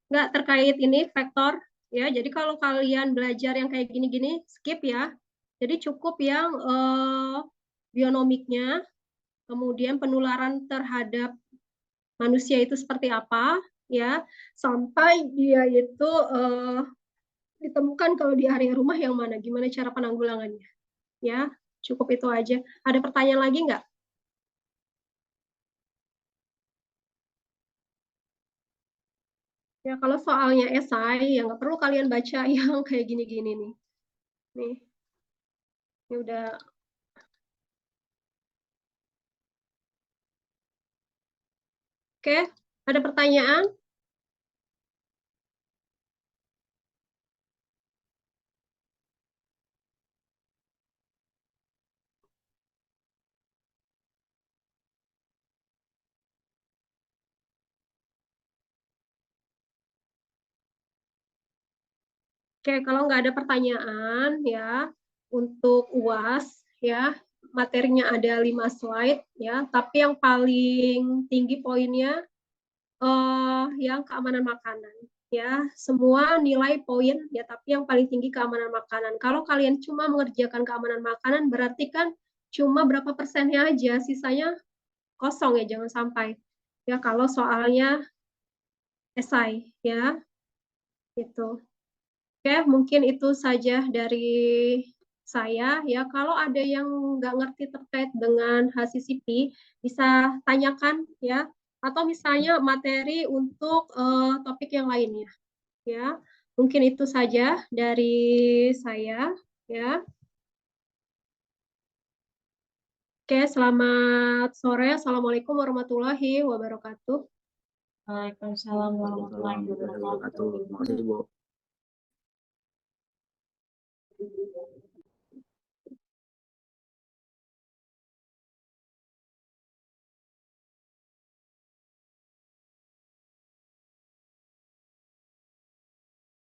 nggak terkait ini vektor? Ya, jadi kalau kalian belajar yang kayak gini-gini, skip ya. Jadi cukup yang bionomiknya, kemudian penularan terhadap manusia itu seperti apa, ya, sampai dia itu ditemukan kalau di area rumah yang mana, gimana cara penanggulangannya, ya, cukup itu aja. Ada pertanyaan lagi nggak? Ya, kalau soalnya esai, ya nggak perlu kalian baca yang kayak gini-gini nih. Nih, ini udah. Oke, ada pertanyaan? Oke, kalau nggak ada pertanyaan ya, untuk UAS ya, materinya ada 5 slide ya, tapi yang paling tinggi poinnya yang keamanan makanan ya. Semua nilai poin ya, tapi yang paling tinggi keamanan makanan. Kalau kalian cuma mengerjakan keamanan makanan, berarti kan cuma berapa persennya aja, sisanya kosong ya, jangan sampai. Ya, kalau soalnya esai ya, itu. Oke, mungkin itu saja dari saya ya. Kalau ada yang nggak ngerti terkait dengan HACCP, bisa tanyakan ya. Atau misalnya materi untuk topik yang lainnya ya. Mungkin itu saja dari saya ya. Oke, selamat sore. Assalamualaikum warahmatullahi wabarakatuh. Waalaikumsalam warahmatullahi wabarakatuh. Terima kasih, Bu.